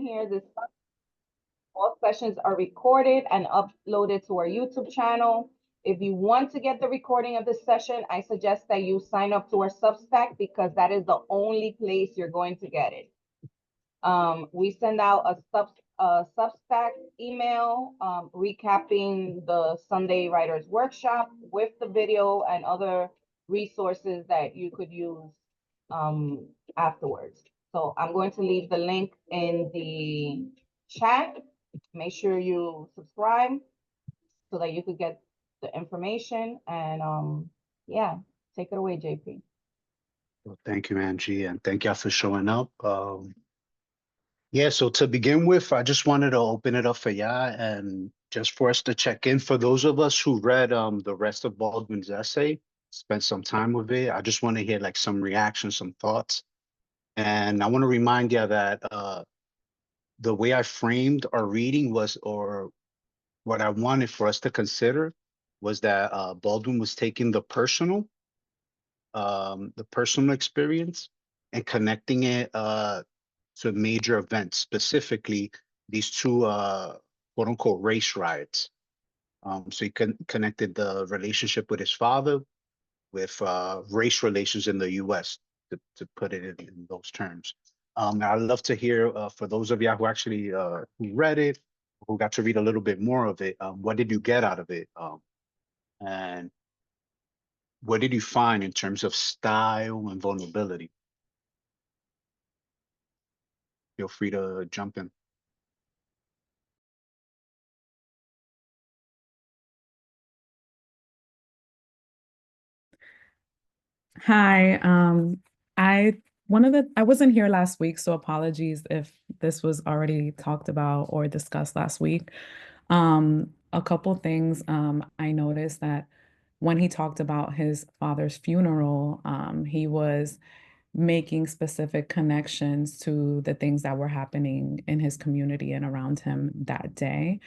here. All sessions are recorded and uploaded to our YouTube channel. If you want to get the recording of this session, I suggest that you sign up to our Substack because that is the only place you're going to get it. We send out a Substack email recapping the Sunday Writers Workshop with the video and other resources that you could use afterwards. So I'm going to leave the link in the chat. Make sure you subscribe so that you could get the information. And yeah, take it away, JP. Well, thank you, Angie, and thank y'all for showing up. Yeah, so to begin with, I just wanted to open it up for y'all and just for us to check in. For those of us who read the rest of Baldwin's essay, spent some time with it, I just want to hear like some reactions, some thoughts. And I want to remind you that the way I framed our reading was, or what I wanted for us to consider was that Baldwin was taking the personal experience and connecting it to major events, specifically these two quote unquote race riots. So he connected the relationship with his father with race relations in the US, to put it in those terms. I'd love to hear for those of y'all who actually who read it, who got to read a little bit more of it, what did you get out of it? And what did you find in terms of style and vulnerability? Feel free to jump in. Hi. I wasn't here last week, so apologies if this was already talked about or discussed last week. A couple things I noticed that when he talked about his father's funeral, he was making specific connections to the things that were happening in his community and around him that day.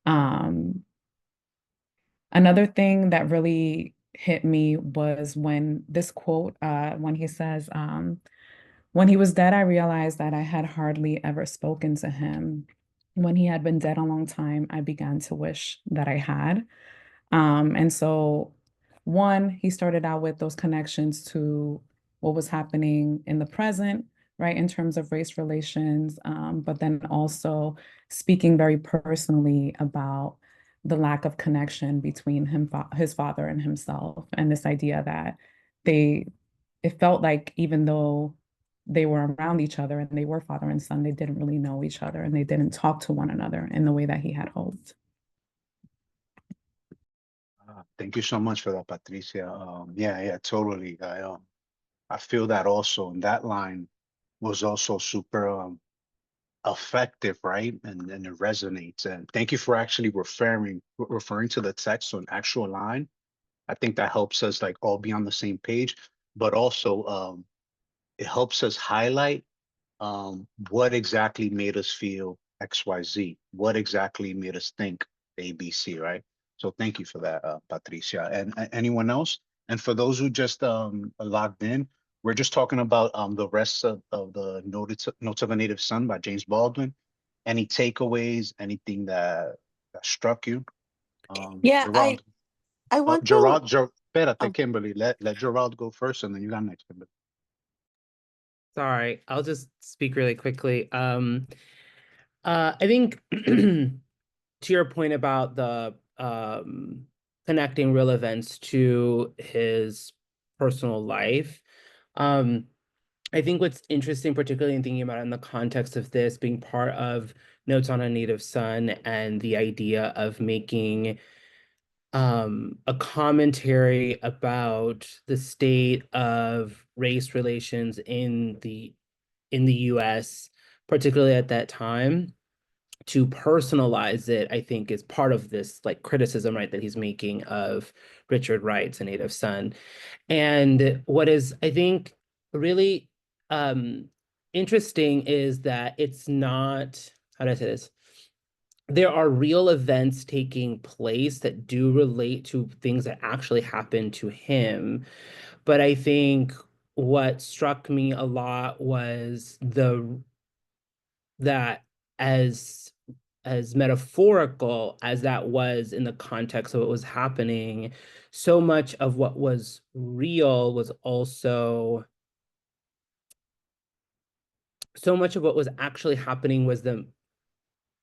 Another thing that really hit me was when this quote, when he says, when he was dead, I realized that I had hardly ever spoken to him. When he had been dead a long time, I began to wish that I had. And so, one, he started out with those connections to what was happening in the present, right, in terms of race relations, but then also speaking very personally about the lack of connection between his father and himself, and this idea that it felt like even though they were around each other and they were father and son, they didn't really know each other and they didn't talk to one another in the way that he had hoped. Thank you so much for that, Patricia. Yeah, totally. I feel that also, and that line was also super effective, right? And it resonates. And thank you for actually referring to the text on actual line. I think that helps us like all be on the same page, but also it helps us highlight what exactly made us feel XYZ, what exactly made us think ABC, right? So thank you for that, Patricia. And anyone else? And for those who just logged in, we're just talking about the rest of the Notes of a Native Son by James Baldwin. Any takeaways, anything that struck you? Yeah, Gerald. I want Gerald, espérate, Oh. Kimberly. Let Gerald go first, and then you got next, Kimberly. Sorry, I'll just speak really quickly. I think to your point about the connecting real events to his personal life, I think what's interesting, particularly in thinking about it in the context of this being part of Notes on a Native Son and the idea of making a commentary about the state of race relations in the US, particularly at that time, to personalize it, I think is part of this like criticism, right, that he's making of Richard Wright's A Native Son. And what is, I think, really interesting is that it's not, how do I say this? There are real events taking place that do relate to things that actually happened to him. But I think what struck me a lot was that as metaphorical as that was in the context of what was happening, so much of what was real was also, so much of what was actually happening was the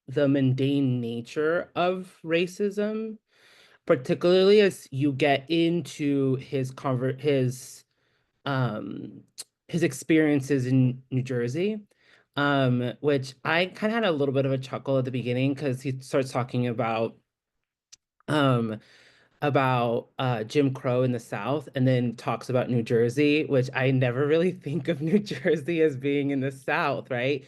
mundane nature of racism, particularly as you get into his experiences in New Jersey, which I kind of had a little bit of a chuckle at the beginning because he starts talking um, about Jim Crow in the South and then talks about New Jersey, which I never really think of New Jersey as being in the South, right?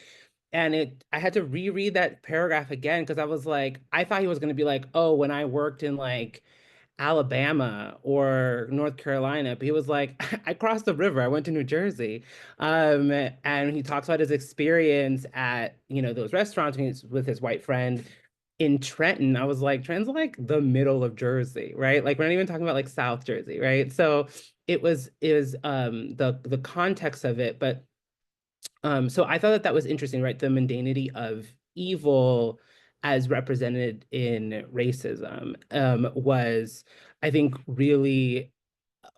And I had to reread that paragraph again because I was like, I thought he was going to be like, oh, when I worked in like Alabama or North Carolina, but he was like, I crossed the river. I went to New Jersey. And he talks about his experience at, those restaurants with his white friend in Trenton. I was like, Trenton's like the middle of Jersey, right? Like we're not even talking about like South Jersey, right? So it was the context of it, but so I thought that was interesting, right? The mundanity of evil as represented in racism was, I think, really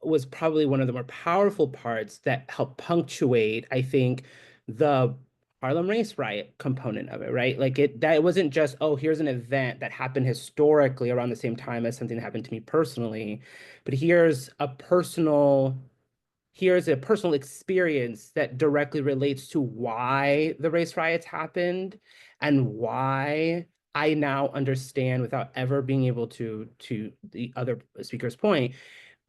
was probably one of the more powerful parts that helped punctuate, I think, the Harlem Race Riot component of it, right? Like it wasn't just, oh, here's an event that happened historically around the same time as something that happened to me personally, but here's a personal experience that directly relates to why the race riots happened and why I now understand, without ever being able to the other speaker's point,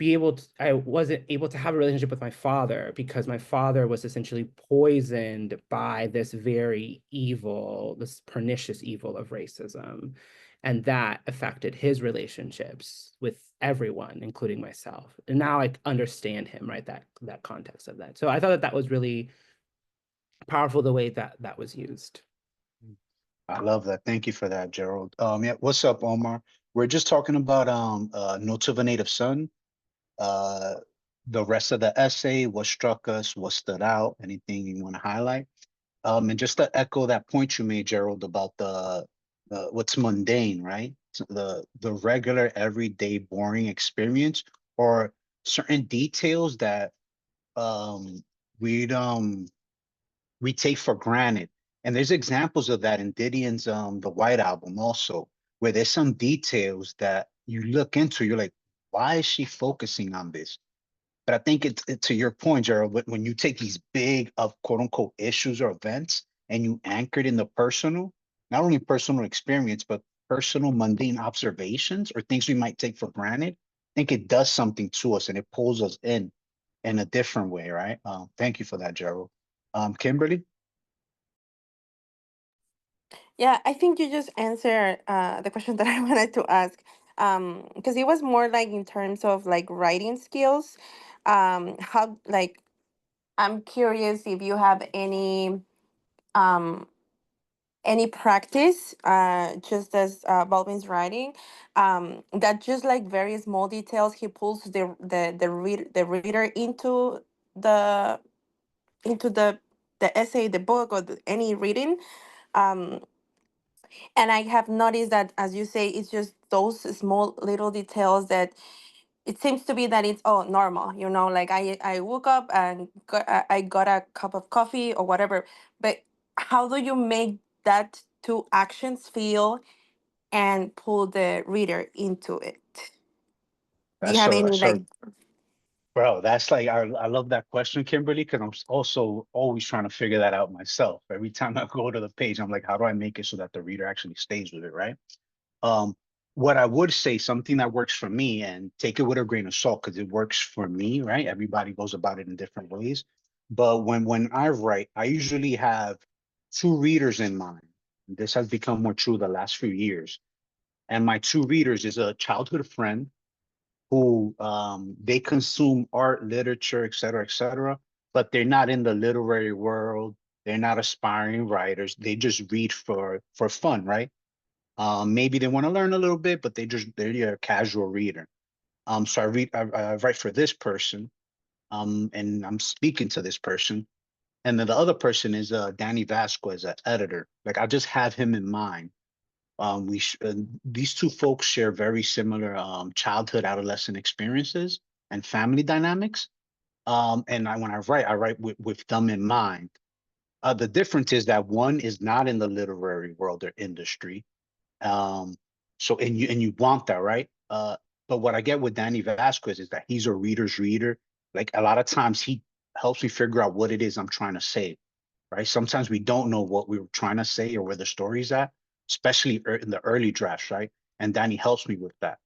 I wasn't able to have a relationship with my father because my father was essentially poisoned by this very evil, this pernicious evil of racism. And that affected his relationships with everyone, including myself. And now I understand him, right? That context of that. So I thought that was really powerful the way that was used. I love that. Thank you for that, Gerald. Yeah, what's up, Omar? We're just talking about Notes of a Native Son. Uh, the rest of the essay, what struck us, what stood out, anything you want to highlight. And just to echo that point you made, Gerald, about the what's mundane, right? So the regular, everyday, boring experience, or certain details that um, we'd we take for granted. And there's examples of that in Didion's The White Album also, where there's some details that you look into, you're like, why is she focusing on this? But I think it's to your point, Gerald, when you take these big of quote unquote issues or events and you anchor it in the personal, not only personal experience, but personal mundane observations or things we might take for granted, I think it does something to us and it pulls us in a different way, right? Thank you for that, Gerald. Kimberly? Yeah, I think you just answered the question that I wanted to ask. Because it was more like in terms of like writing skills. How like I'm curious if you have um any practice, just as Baldwin's writing, that just like very small details he pulls the reader the into the essay, the book, or any reading. Um, and I have noticed that, as you say, it's just those small little details that it seems to be that it's normal, like I woke up and I got a cup of coffee or whatever. But how do you make that two actions feel and pull the reader into it? Do you That's have any that's like? a Bro, that's like I love that question, Kimberly, because I'm also always trying to figure that out myself. Every time I go to the page, I'm like, how do I make it so that the reader actually stays with it, right? Um, what I would say, something that works for me, and take it with a grain of salt because it works for me, right? Everybody goes about it in different ways. But when I write, I usually have two readers in mind. This has become more true the last few years. And my two readers is a childhood friend who they consume art, literature, et cetera, but they're not in the literary world. They're not aspiring writers. They just read for fun, right? Maybe they want to learn a little bit, but they're a casual reader. So I write for this person, and I'm speaking to this person, And then the other person is Danny Vasquez, an editor. Like I just have him in mind. These two folks share very similar childhood, adolescent experiences and family dynamics. And when I write with them in mind. The difference is that one is not in the literary world or industry. So and you want that, right? But what I get with Danny Vasquez is that he's a reader's reader. Like a lot of times he helps me figure out what it is I'm trying to say, right? Sometimes we don't know what we were trying to say or where the story's at, especially in the early drafts, right? And Danny helps me with that.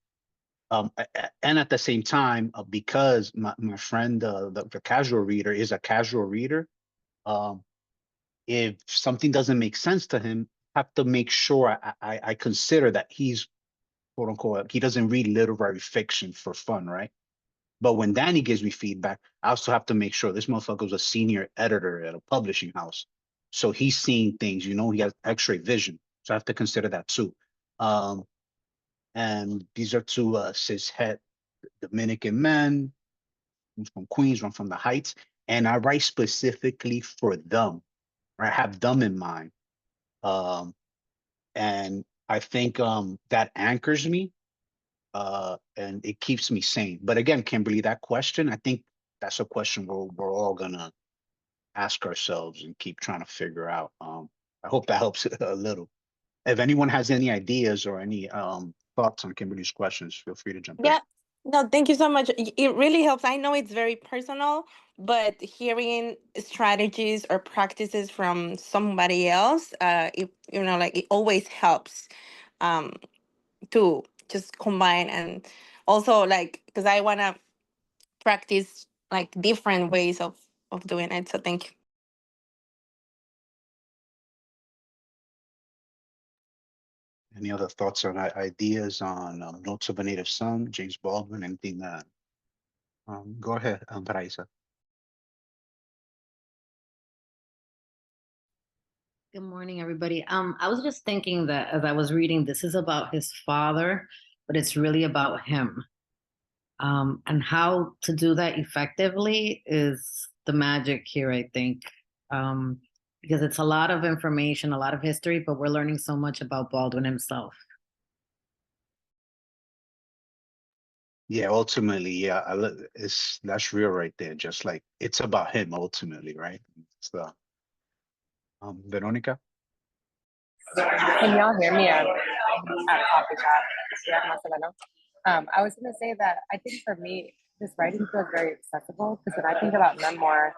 And at the same time, because my friend, the casual reader is a casual reader, if something doesn't make sense to him, I have to make sure I consider that he's quote unquote, he doesn't read literary fiction for fun, right? But when Danny gives me feedback, I also have to make sure this motherfucker's a senior editor at a publishing house. So he's seeing things, you know, he has X-ray vision. So I have to consider that too. And these are two cishet Dominican men, one's from Queens, one from the Heights. And I write specifically for them, right? I have them in mind. And I think that anchors me and it keeps me sane. But again, Kimberly, that question, I think that's a question we're all gonna ask ourselves and keep trying to figure out. I hope that helps a little. If anyone has any ideas or any thoughts on Kimberly's questions, feel free to jump in. Yeah. No, thank you so much. It really helps. I know it's very personal, but hearing strategies or practices from somebody else, like it always helps to just combine, and also like because I want to practice like different ways of doing it. So thank you. Any other thoughts or ideas on Notes of a Native Son, James Baldwin, anything that? Go ahead, Paraisa. Good morning, everybody. I was just thinking that as I was reading, this is about his father, but it's really about him. And how to do that effectively is the magic here, I think. Because it's a lot of information, a lot of history, but we're learning so much about Baldwin himself. Yeah, ultimately, yeah, that's real right there. Just like it's about him ultimately, right? It's the Veronica. Can y'all hear me at coffee shop? Yeah, más o menos. I was gonna say that I think for me, this writing feels very accessible because when I think about memoir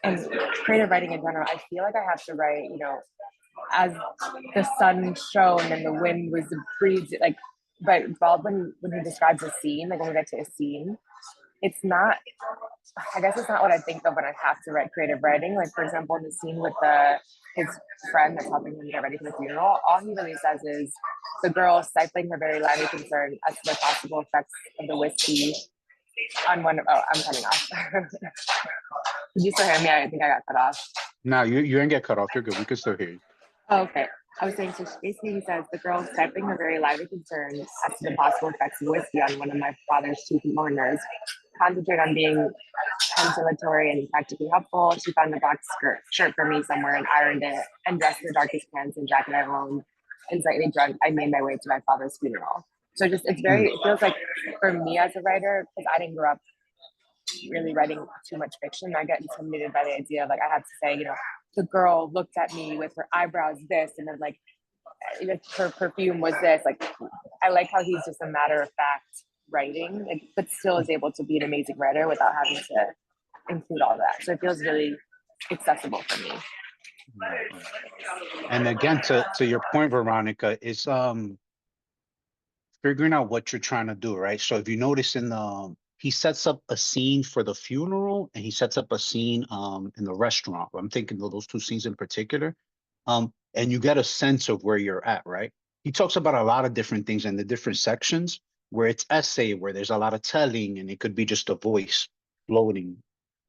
and creative writing in general, I feel like I have to write, as the sun shone and the wind was breezed, like. But Baldwin, when he describes a scene, like when we get to a scene, it's not. I guess it's not what I think of when I have to write creative writing. Like for example, in the scene with his friend that's helping him get ready for the funeral, all he really says is the girl stifling her very lively concern as to the possible effects of the whiskey on one of. Oh, I'm cutting off. Did you still hear me? I think I got cut off. No, you didn't get cut off. You're good. We can still hear you. Oh, okay. I was saying, so basically he says the girl stifling her very lively concerns as to the possible effects of whiskey on one of my father's chief mourners. Concentrate on being conciliatory and practically helpful. She found a black shirt for me somewhere and ironed it and dressed in the darkest pants and jacket I owned. And slightly drunk, I made my way to my father's funeral. So just it feels like for me as a writer, because I didn't grow up really writing too much fiction, I get intimidated by the idea of like I have to say, the girl looked at me with her eyebrows this, and then like her perfume was this. Like I like how he's just a matter of fact writing, like, but still is able to be an amazing writer without having to include all that. So it feels really accessible for me. And again, to your point, Veronica, is figuring out what you're trying to do, right? So if you notice he sets up a scene for the funeral and he sets up a scene in the restaurant. I'm thinking of those two scenes in particular. And you get a sense of where you're at, right? He talks about a lot of different things in the different sections where it's essay, where there's a lot of telling, and it could be just a voice floating.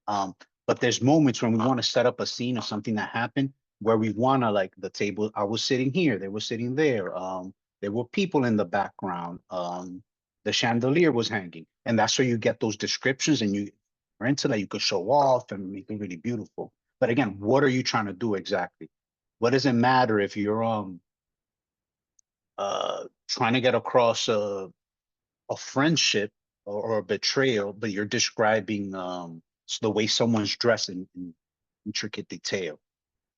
But there's moments when we want to set up a scene of something that happened where we want to, like the table, I was sitting here, they were sitting there. There were people in the background. The chandelier was hanging. And that's where you get those descriptions and you are into that, you could show off and make it really beautiful. But again, what are you trying to do exactly? What does it matter if you're trying to get across a friendship or a betrayal, but you're describing the way someone's dressed in intricate detail?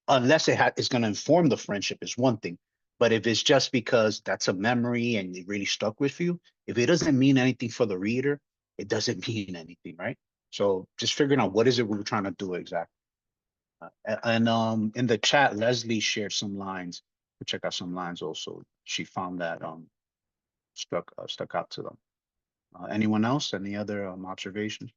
Unless it's going to inform the friendship is one thing. But if it's just because that's a memory and it really stuck with you, if it doesn't mean anything for the reader, it doesn't mean anything, right? So just figuring out what is it we were trying to do exactly. And in the chat, Leslie shared some lines. We'll check out some lines also. She found that stuck out to them. Anyone else? Any other observations?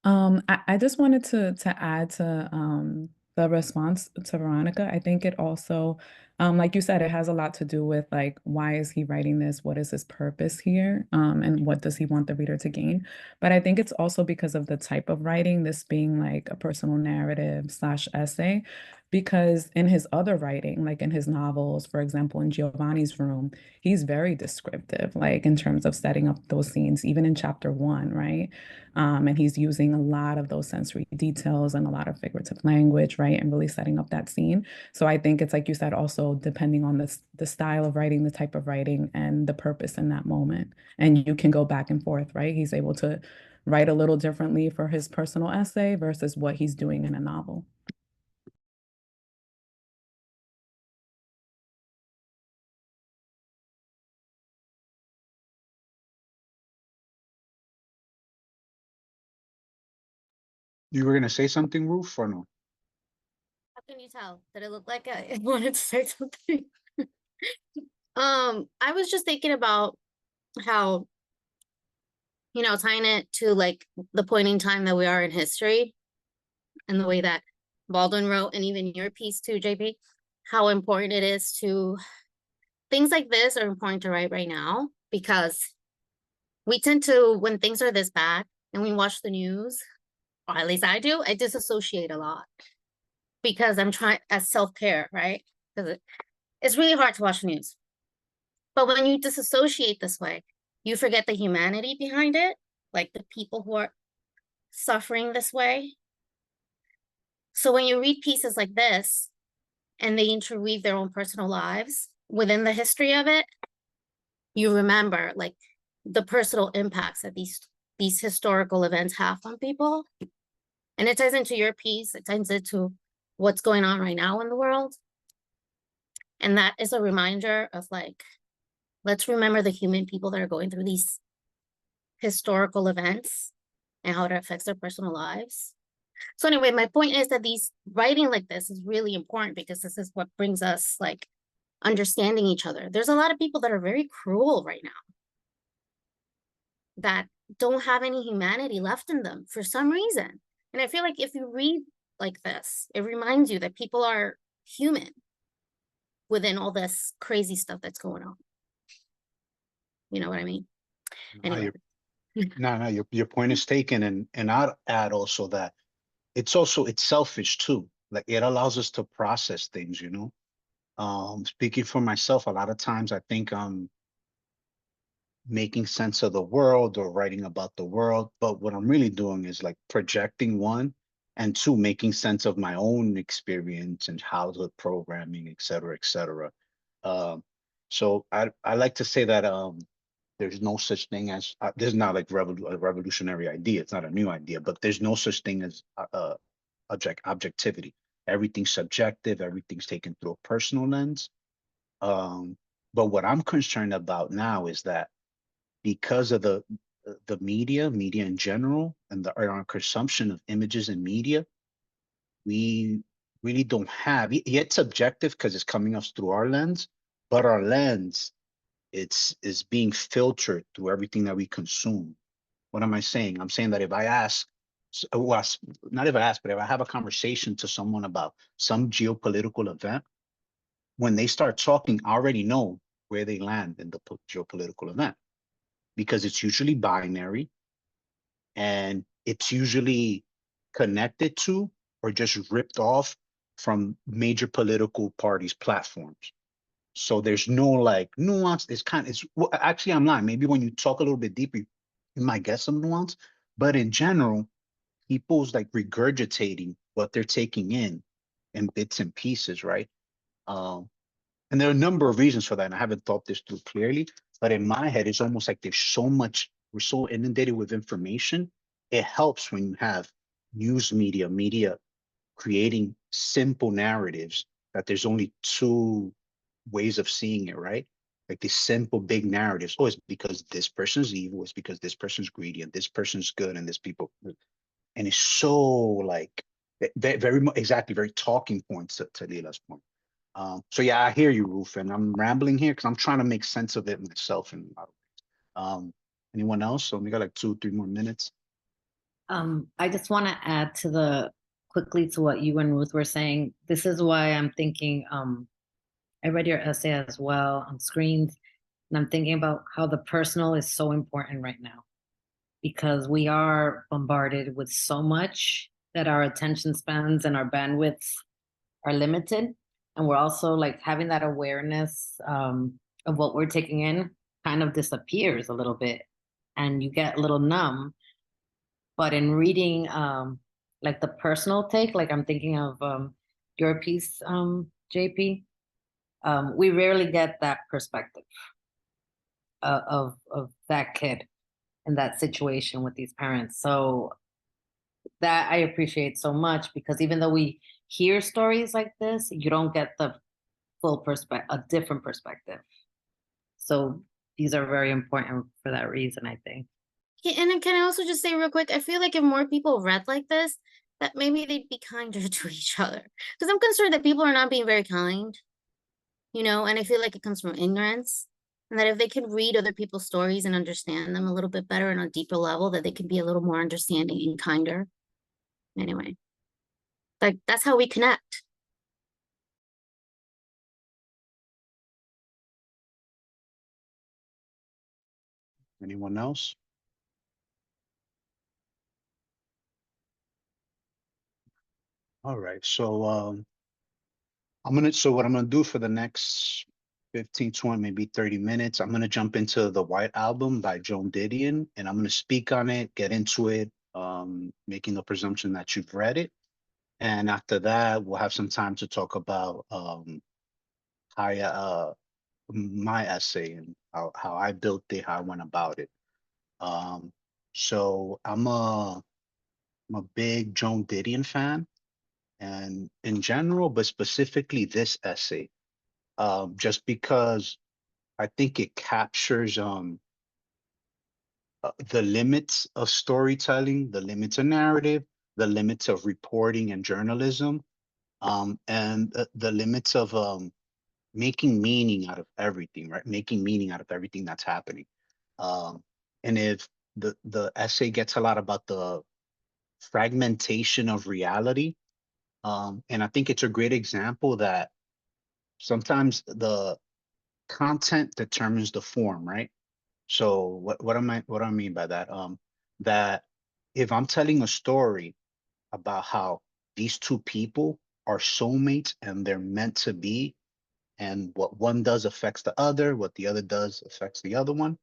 I just wanted to add to the response to Veronica. I think it also, like you said, it has a lot to do with like why is he writing this? What is his purpose here? And what does he want the reader to gain? But I think it's also because of the type of writing, this being like a personal narrative / essay. Because in his other writing, like in his novels, for example, in Giovanni's Room, he's very descriptive, like in terms of setting up those scenes, even in chapter 1, right? And he's using a lot of those sensory details and a lot of figurative language, right? And really setting up that scene. So I think it's like you said, also depending on the style of writing, the type of writing, and the purpose in that moment. And you can go back and forth, right? He's able to write a little differently for his personal essay versus what he's doing in a novel. You were gonna say something, Ruth, or no? How can you tell? Did it look like I wanted to say something? I was just thinking about how, tying it to like the point in time that we are in history and the way that Baldwin wrote, and even your piece too, JP, how important it is to, things like this are important to write right now, because we tend to, when things are this bad and we watch the news, or at least I do, I disassociate a lot because I'm trying as self-care, right? Because it's really hard to watch the news. But when you disassociate this way, you forget the humanity behind it, like the people who are suffering this way. So when you read pieces like this and they interweave their own personal lives within the history of it, you remember like the personal impacts that these historical events have on people. And it ties into your piece, it ties into what's going on right now in the world. And that is a reminder of like, let's remember the human people that are going through these historical events and how it affects their personal lives. So anyway, my point is that these writing like this is really important because this is what brings us like understanding each other. There's a lot of people that are very cruel right now that don't have any humanity left in them for some reason. And I feel like if you read like this, it reminds you that people are human within all this crazy stuff that's going on. You know what I mean? Anyway. No, your point is taken, and I'd add also that it's selfish too. Like it allows us to process things, Speaking for myself, a lot of times I think I'm making sense of the world or writing about the world, but what I'm really doing is like projecting, one, and two, making sense of my own experience and childhood programming, et cetera, et cetera. So I like to say that there's no such thing as there's not like a revolutionary idea. It's not a new idea, but there's no such thing as objectivity. Everything's subjective. Everything's taken through a personal lens. But what I'm concerned about now is that because of the media in general, and our consumption of images and media, we really don't have. Yet subjective because it's coming us through our lens, but our lens is being filtered through everything that we consume. What am I saying? I'm saying that if I ask, not if I ask, but if I have a conversation to someone about some geopolitical event, when they start talking, I already know where they land in the geopolitical event, because it's usually binary and it's usually connected to or just ripped off from major political parties' platforms. So there's no like nuance. It's well, actually, I'm lying. Maybe when you talk a little bit deeper, you might get some nuance, But in general, people's like regurgitating what they're taking in bits and pieces, right? Um, and there are a number of reasons for that, and I haven't thought this through clearly, but in my head, it's almost like there's so much, we're so inundated with information. It helps when you have news media creating simple narratives that there's only two ways of seeing it, right? Like these simple big narratives. Oh, it's because this person's evil, it's because this person's greedy, and this person's good, and this people, and it's so like very much exactly very talking points to Lila's point. So yeah, I hear you, Roof, and I'm rambling here because I'm trying to make sense of it myself. And anyone else? So we got like 2 or 3 more minutes. I just want to add to the quickly to what you and Ruth were saying. This is why I'm thinking. I read your essay as well on screens, and I'm thinking about how the personal is so important right now because we are bombarded with so much that our attention spans and our bandwidths are limited, and we're also like having that awareness of what we're taking in kind of disappears a little bit, and you get a little numb. But in reading like the personal take, like I'm thinking of your piece, JP, we rarely get that perspective of that kid in that situation with these parents. So that I appreciate so much because even though we hear stories like this, you don't get the full perspective, a different perspective. So these are very important for that reason, I think. Yeah, and then can I also just say real quick, I feel like if more people read like this, that maybe they'd be kinder to each other. Because I'm concerned that people are not being very kind, and I feel like it comes from ignorance. And that if they could read other people's stories and understand them a little bit better and on a deeper level, that they could be a little more understanding and kinder. Anyway, like that's how we connect. Anyone else? All right. So so what I'm gonna do for the next 15, 20, maybe 30 minutes, I'm gonna jump into the White Album by Joan Didion, and I'm gonna speak on it, get into it, making the presumption that you've read it. And after that, we'll have some time to talk about my essay and how I built it, how I went about it. Um, so I'm a big Joan Didion fan, and in general, but specifically this essay, just because I think it captures the limits of storytelling, the limits of narrative, the limits of reporting and journalism, and the limits of making meaning out of everything, right? Making meaning out of everything that's happening. Um, and if the essay gets a lot about the fragmentation of reality, and I think it's a great example that sometimes the content determines the form, right? So what do I mean by that? That if I'm telling a story about how these two people are soulmates and they're meant to be, and what one does affects the other, what the other does affects the other one,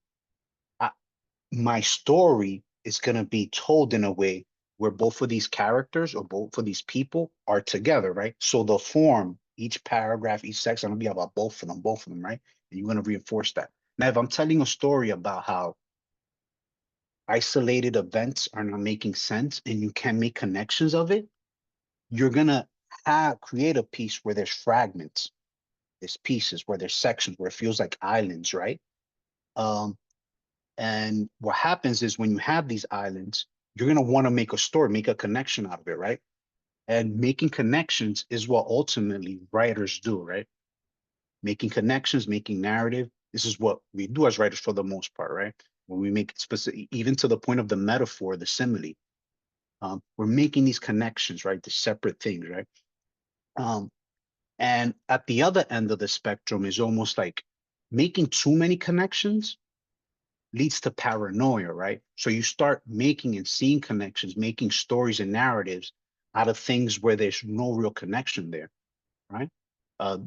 my story is going to be told in a way where both of these characters or both of these people are together, right? So the form, each paragraph, each section, going to be about both of them, right? And you're going to reinforce that. Now, if I'm telling a story about how isolated events are not making sense and you can make connections of it, you're going to create a piece where there's fragments, there's pieces, where there's sections, where it feels like islands, right? And what happens is when you have these islands, you're going to want to make a story, make a connection out of it, right? And making connections is what ultimately writers do, right? Making connections, making narrative. This is what we do as writers for the most part, right? When we make specific, even to the point of the metaphor, the simile, we're making these connections, right? The separate things, right? And at the other end of the spectrum is almost like making too many connections leads to paranoia, right? So you start making and seeing connections, making stories and narratives out of things where there's no real connection there, right?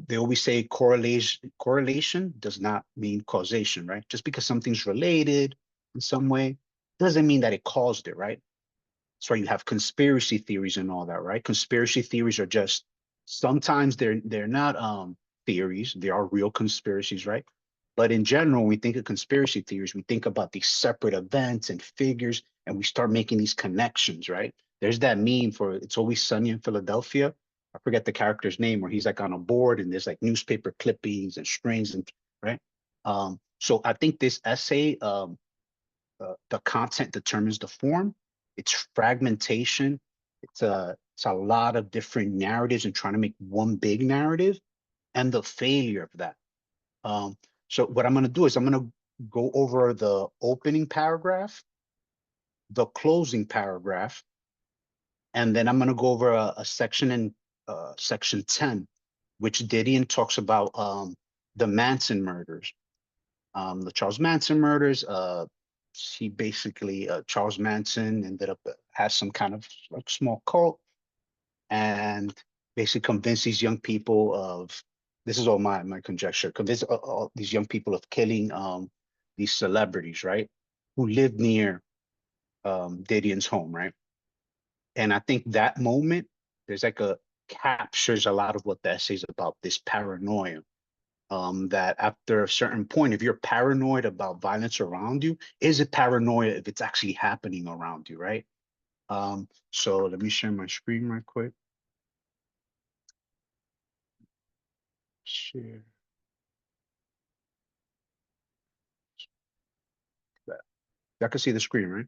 They always say correlation does not mean causation, right? Just because something's related in some way doesn't mean that it caused it, right? That's why you have conspiracy theories and all that, right? Conspiracy theories are just, sometimes they're not theories, they are real conspiracies, right? But in general, when we think of conspiracy theories, we think about these separate events and figures, and we start making these connections, right? There's that meme for It's Always Sunny in Philadelphia. I forget the character's name, where he's like on a board and there's like newspaper clippings and strings and right. So I think this essay, the content determines the form. It's fragmentation. It's a lot of different narratives and trying to make one big narrative, and the failure of that. So what I'm going to do is I'm going to go over the opening paragraph, the closing paragraph, and then I'm going to go over a section in section 10, which Didion talks about the Manson murders. The Charles Manson murders. He basically, Charles Manson ended up has some kind of like small cult, and basically convinced these young people of, this is all my conjecture, convince all these young people of killing these celebrities, right, who lived near Didion's home, right? And I think that moment, there's like captures a lot of what the essay is about, this paranoia. That after a certain point, if you're paranoid about violence around you, is it paranoia if it's actually happening around you, right? So let me share my screen right quick. Share. Y'all can see the screen, right?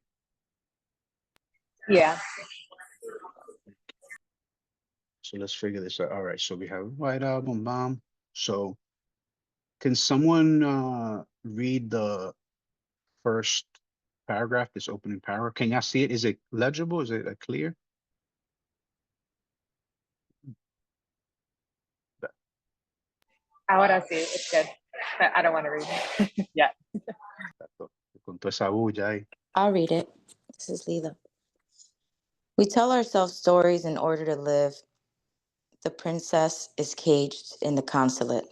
Yeah. So let's figure this out. All right, so we have White Album, Bomb. So can someone read the first paragraph, this opening paragraph? Can y'all see it? Is it legible? Is it clear? Ahora sí, it's good. But I don't want to read it. Yeah. Con toda esa bulla ahí. I'll read it. This is Lila. We tell ourselves stories in order to live. The princess is caged in the consulate.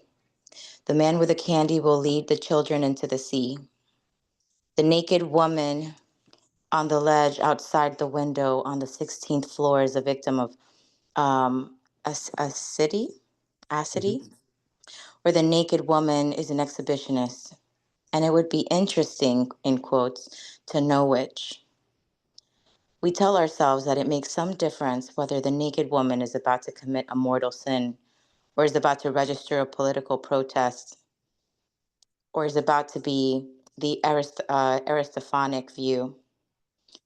The man with the candy will lead the children into the sea. The naked woman on the ledge outside the window on the 16th floor is a victim of acidity, where the naked woman is an exhibitionist. And it would be interesting, in quotes, to know which. We tell ourselves that it makes some difference whether the naked woman is about to commit a mortal sin, or is about to register a political protest, or is about to be the Aristophanic view,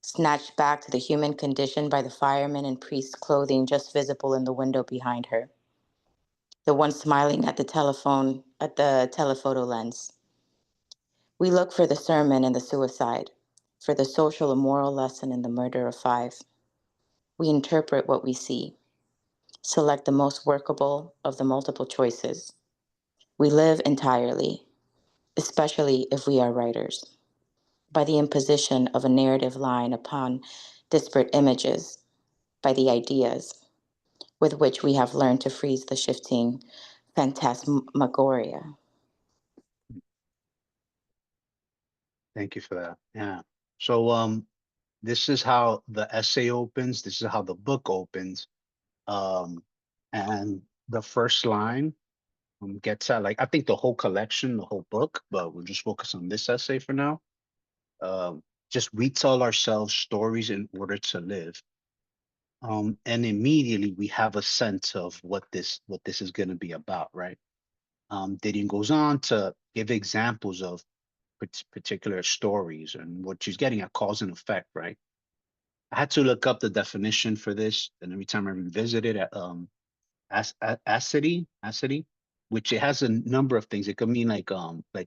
snatched back to the human condition by the fireman in priest clothing just visible in the window behind her, the one smiling at the telephone, at the telephoto lens. We look for the sermon in the suicide, for the social and moral lesson in the murder of 5. We interpret what we see, select the most workable of the multiple choices. We live entirely, especially if we are writers, by the imposition of a narrative line upon disparate images, by the ideas with which we have learned to freeze the shifting phantasmagoria. Thank you for that. Yeah. So this is how the essay opens. This is how the book opens. And the first line gets at, like, I think the whole collection, the whole book, but we'll just focus on this essay for now. Just we tell ourselves stories in order to live. And immediately we have a sense of what this is going to be about, right? Didion goes on to give examples of particular stories, and what she's getting at, cause and effect, right? I had to look up the definition for this, and every time I revisit it, acidity, which it has a number of things. It could mean like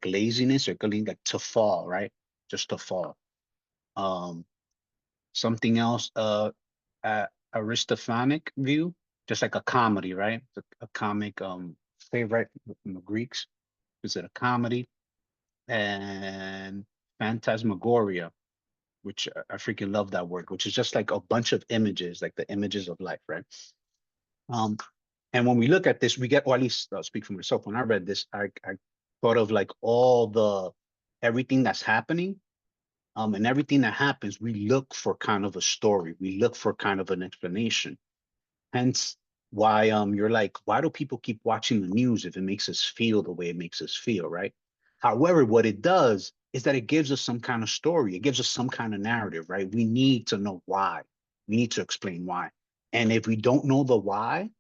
laziness, or it could mean like to fall, right? Just to fall. Something else, Aristophanic view, just like a comedy, right? A comic favorite from the Greeks. Is it a comedy? And phantasmagoria, which I freaking love that word, which is just like a bunch of images, like the images of life, right? And when we look at this, we get, or at least I'll speak for myself. When I read this, I thought of like everything that's happening, And everything that happens, we look for kind of a story. We look for kind of an explanation. Hence why you're like, why do people keep watching the news if it makes us feel the way it makes us feel, right? However, what it does is that it gives us some kind of story. It gives us some kind of narrative, right? We need to know why. We need to explain why. And if we don't know the why,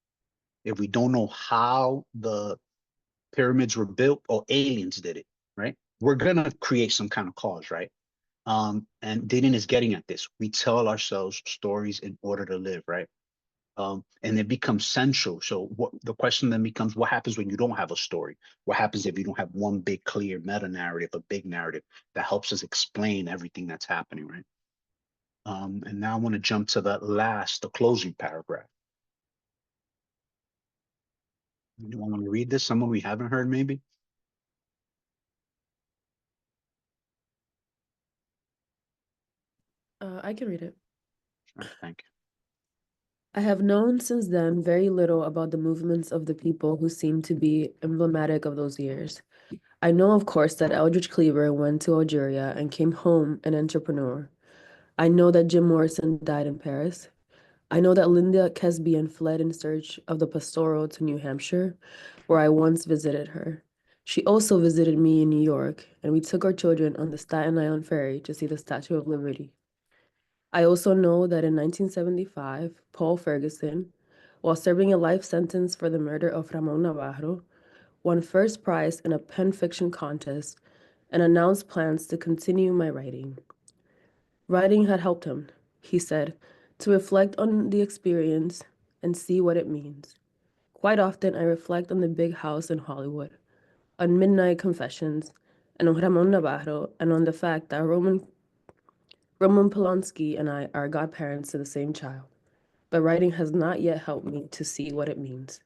if we don't know how the pyramids were built or aliens did it, right? We're gonna create some kind of cause, right? And Didion is getting at this. We tell ourselves stories in order to live, right? And it becomes central. So what the question then becomes, what happens when you don't have a story? What happens if you don't have one big, clear meta narrative, a big narrative that helps us explain everything that's happening, right? And now I want to jump to the closing paragraph. Anyone want to read this? Someone we haven't heard, maybe? I can read it. Sure, thank you. I have known since then very little about the movements of the people who seem to be emblematic of those years. I know, of course, that Eldridge Cleaver went to Algeria and came home an entrepreneur. I know that Jim Morrison died in Paris. I know that Linda Kesbian fled in search of the pastoral to New Hampshire, where I once visited her. She also visited me in New York, and we took our children on the Staten Island Ferry to see the Statue of Liberty. I also know that in 1975, Paul Ferguson, while serving a life sentence for the murder of Ramon Navarro, won first prize in a pen fiction contest and announced plans to continue my writing. Writing had helped him, he said, to reflect on the experience and see what it means. Quite often, I reflect on the big house in Hollywood, on Midnight Confessions, and on Ramon Navarro, and on the fact that Roman Polanski and I are godparents to the same child. But writing has not yet helped me to see what it means.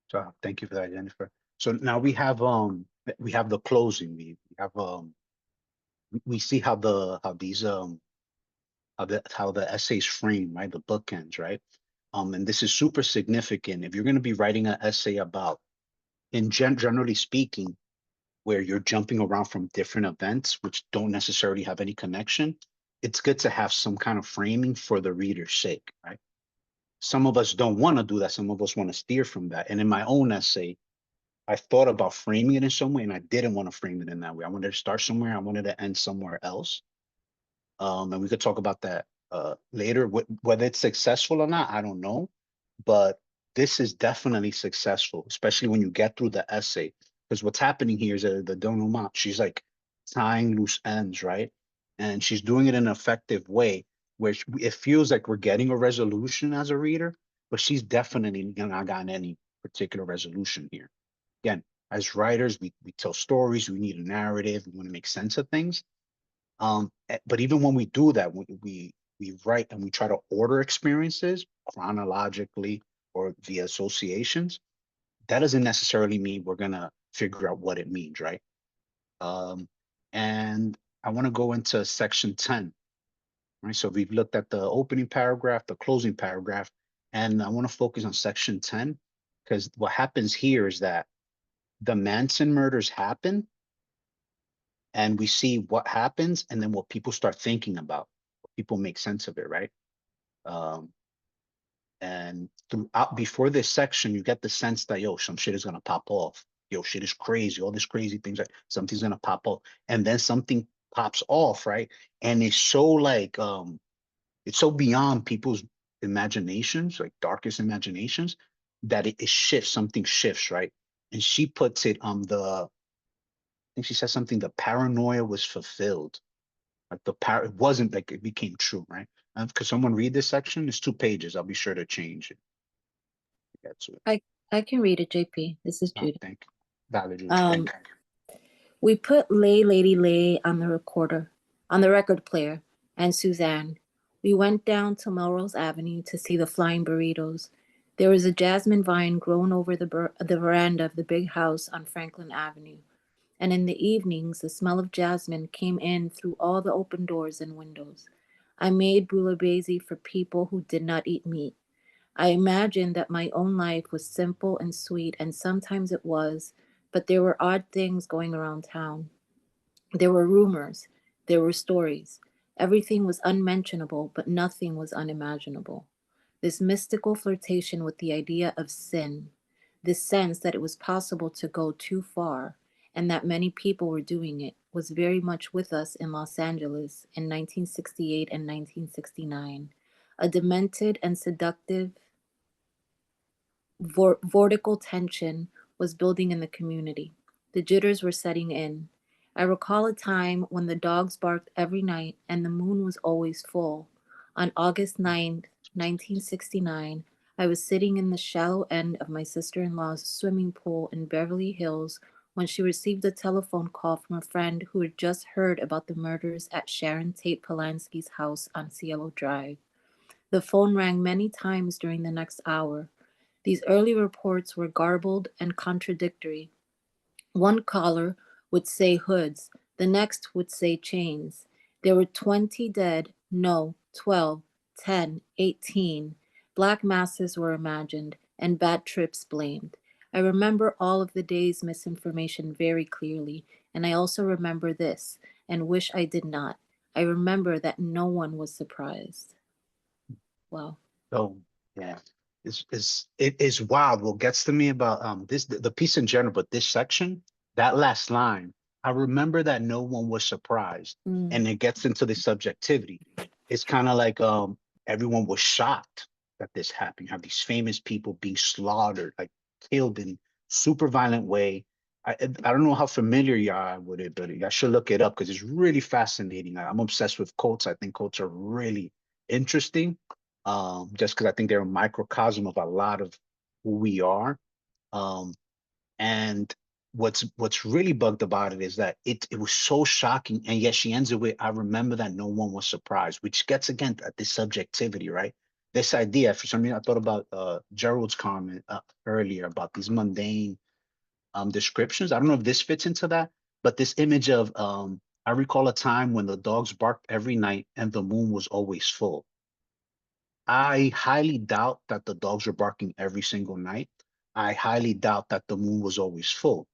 So thank you for that, Jennifer. So now we have the closing. We have we see how the essays frame, right? The bookends, right? And this is super significant. If you're going to be writing an essay about, generally speaking, where you're jumping around from different events which don't necessarily have any connection, it's good to have some kind of framing for the reader's sake, right? Some of us don't want to do that. Some of us want to steer from that. And in my own essay, I thought about framing it in some way, and I didn't want to frame it in that way. I wanted to start somewhere. I wanted to end somewhere else. And we could talk about that later. Whether it's successful or not, I don't know. But this is definitely successful, especially when you get through the essay. Because what's happening here is that the denouement, she's like tying loose ends, right? And she's doing it in an effective way where it feels like we're getting a resolution as a reader, but she's definitely not gotten any particular resolution here. Again, as writers, we tell stories, we need a narrative, we want to make sense of things. But even when we do that, we write and we try to order experiences chronologically or via associations, that doesn't necessarily mean we're gonna figure out what it means, right? And I want to go into section 10, right? So we've looked at the opening paragraph, the closing paragraph, and I want to focus on section 10 because what happens here is that the Manson murders happen and we see what happens and then what people start thinking about, what people make sense of it, right? And throughout before this section, you get the sense that yo, some shit is gonna pop off. Yo, shit is crazy. All these crazy things, like something's gonna pop off, and then something pops off, right? And it's so beyond people's imaginations, like darkest imaginations, that it shifts. Something shifts, right? And she puts it on I think she says something. The paranoia was fulfilled. Like it wasn't like it became true, right? Could someone read this section? It's 2 pages. I'll be sure to change it. Get to it. I can read it, JP. This is Judy. Thank you. Valid, Judy. Thank you. We put Lay Lady Lay on the record player, and Suzanne. We went down to Melrose Avenue to see the flying burritos. There was a jasmine vine grown over the veranda of the big house on Franklin Avenue. And in the evenings, the smell of jasmine came in through all the open doors and windows. I made bouillabaisse for people who did not eat meat. I imagined that my own life was simple and sweet, and sometimes it was, but there were odd things going around town. There were rumors, there were stories. Everything was unmentionable, but nothing was unimaginable. This mystical flirtation with the idea of sin, this sense that it was possible to go too far and that many people were doing it, was very much with us in Los Angeles in 1968 and 1969. A demented and seductive vortical tension was building in the community. The jitters were setting in. I recall a time when the dogs barked every night and the moon was always full. On August 9th, 1969, I was sitting in the shallow end of my sister-in-law's swimming pool in Beverly Hills when she received a telephone call from a friend who had just heard about the murders at Sharon Tate Polanski's house on Cielo Drive. The phone rang many times during the next hour. These early reports were garbled and contradictory. One caller would say hoods, the next would say chains. There were 20 dead, no, 12, 10, 18. Black masses were imagined, and bad trips blamed. I remember all of the day's misinformation very clearly, and I also remember this, and wish I did not. I remember that no one was surprised. Wow. So yeah, it is wild. What gets to me about this the piece in general, but this section, that last line, I remember that no one was surprised, and it gets into the subjectivity. It's kind of like everyone was shocked that this happened. You have these famous people being slaughtered, like killed in super violent way. I don't know how familiar you are with it, but I should look it up because it's really fascinating. I'm obsessed with quotes. I think quotes are really interesting, just because I think they're a microcosm of a lot of who we are. And what's really bugged about it is that it was so shocking, and yet she ends it with, I remember that no one was surprised, which gets again at this subjectivity, right? This idea, for some reason, I thought about Gerald's comment earlier about these mundane descriptions. I don't know if this fits into that, but this image of I recall a time when the dogs barked every night and the moon was always full. I highly doubt that the dogs were barking every single night. I highly doubt that the moon was always full.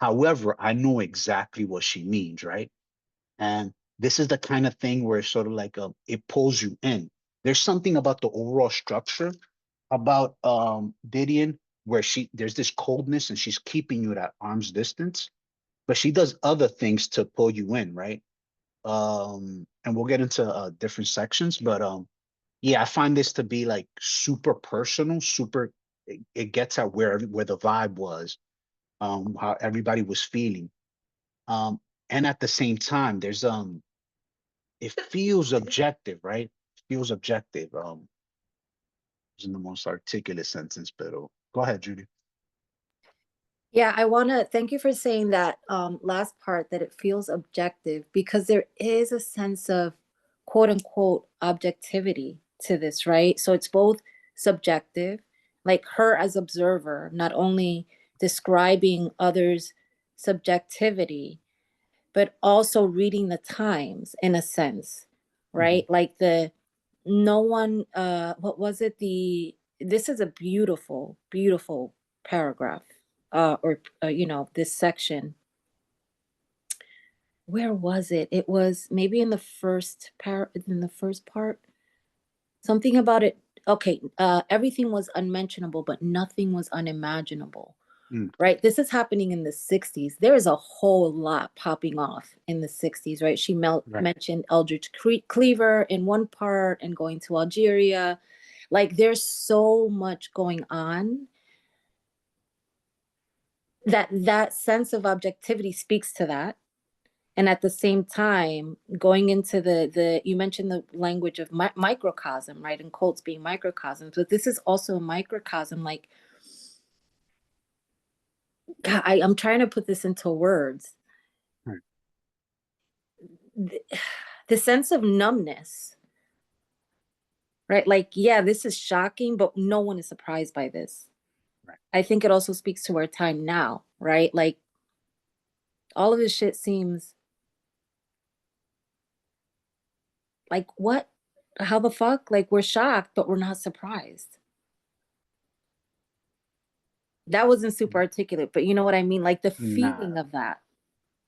However, I know exactly what she means, right? And this is the kind of thing where it's sort of like it pulls you in. There's something about the overall structure about Didion where there's this coldness and she's keeping you at arm's distance, but she does other things to pull you in, right? And we'll get into different sections, but yeah, I find this to be like super personal, super. It gets at where the vibe was, how everybody was feeling, and at the same time, there's it feels objective, right? It feels objective. Isn't the most articulate sentence, but go ahead, Judy. Yeah, I want to thank you for saying that last part, that it feels objective, because there is a sense of quote unquote objectivity to this, right? So it's both subjective, like her as observer, not only describing others' subjectivity, but also reading the times in a sense, right? Like no one, what was it? This is a beautiful, beautiful paragraph, this section. Where was it? It was maybe in the first part, something about it. Okay. Everything was unmentionable, but nothing was unimaginable. Right. This is happening in the 60s. There is a whole lot popping off in the 60s, right? She mentioned Eldridge Cleaver in one part and going to Algeria. Like there's so much going on that sense of objectivity speaks to that. And at the same time, going into the you mentioned the language of microcosm, right? And quotes being microcosms, but this is also a microcosm. Like, God, I'm trying to put this into words. Right. The sense of numbness, right? Like, yeah, this is shocking, but no one is surprised by this. Right. I think it also speaks to our time now, right? Like, all of this shit seems like, what? How the fuck? Like, we're shocked, but we're not surprised. That wasn't super articulate, but you know what I mean? Like the feeling of that.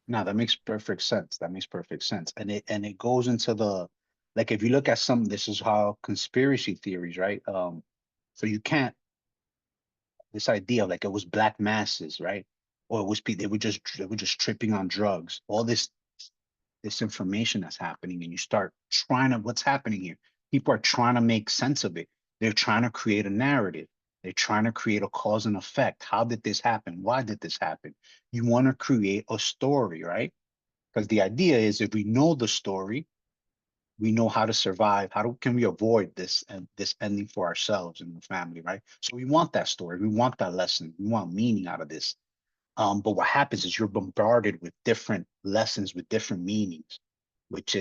No, that makes perfect sense. That makes perfect sense. And it goes into the, like, if you look at some, this is how conspiracy theories, right? So you can't, this idea of like it was black masses, right? Or it was they were just tripping on drugs. All this information that's happening, and you start trying to, what's happening here? People are trying to make sense of it. They're trying to create a narrative. They're trying to create a cause and effect. How did this happen? Why did this happen? You want to create a story, right? Because the idea is if we know the story, we know how to survive. Can we avoid this and this ending for ourselves and the family, right? So we want that story. We want that lesson. We want meaning out of this. But what happens is you're bombarded with different lessons with different meanings, which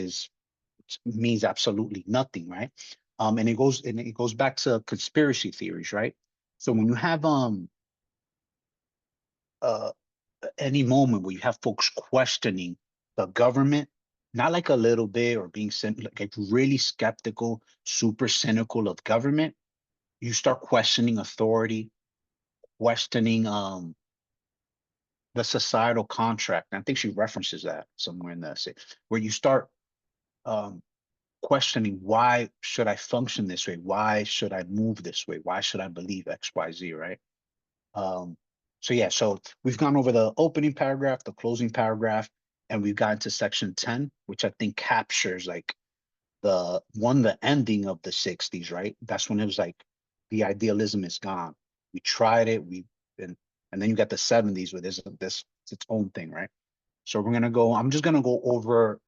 means absolutely nothing, right? And it goes back to conspiracy theories, right? So when you have uh any moment where you have folks questioning the government, not like a little bit or being like really skeptical, super cynical of government, you start questioning authority, questioning the societal contract. And I think she references that somewhere in the essay, where you start um, questioning, why should I function this way? Why should I move this way? Why should I believe X, Y, Z, right? Um, so yeah, so we've gone over the opening paragraph, the closing paragraph, and we've gotten to section 10, which I think captures like the ending of the 60s, right? That's when it was like the idealism is gone. We tried it, been, and then you got the 70s where this it's its own thing, right? So I'm just gonna go over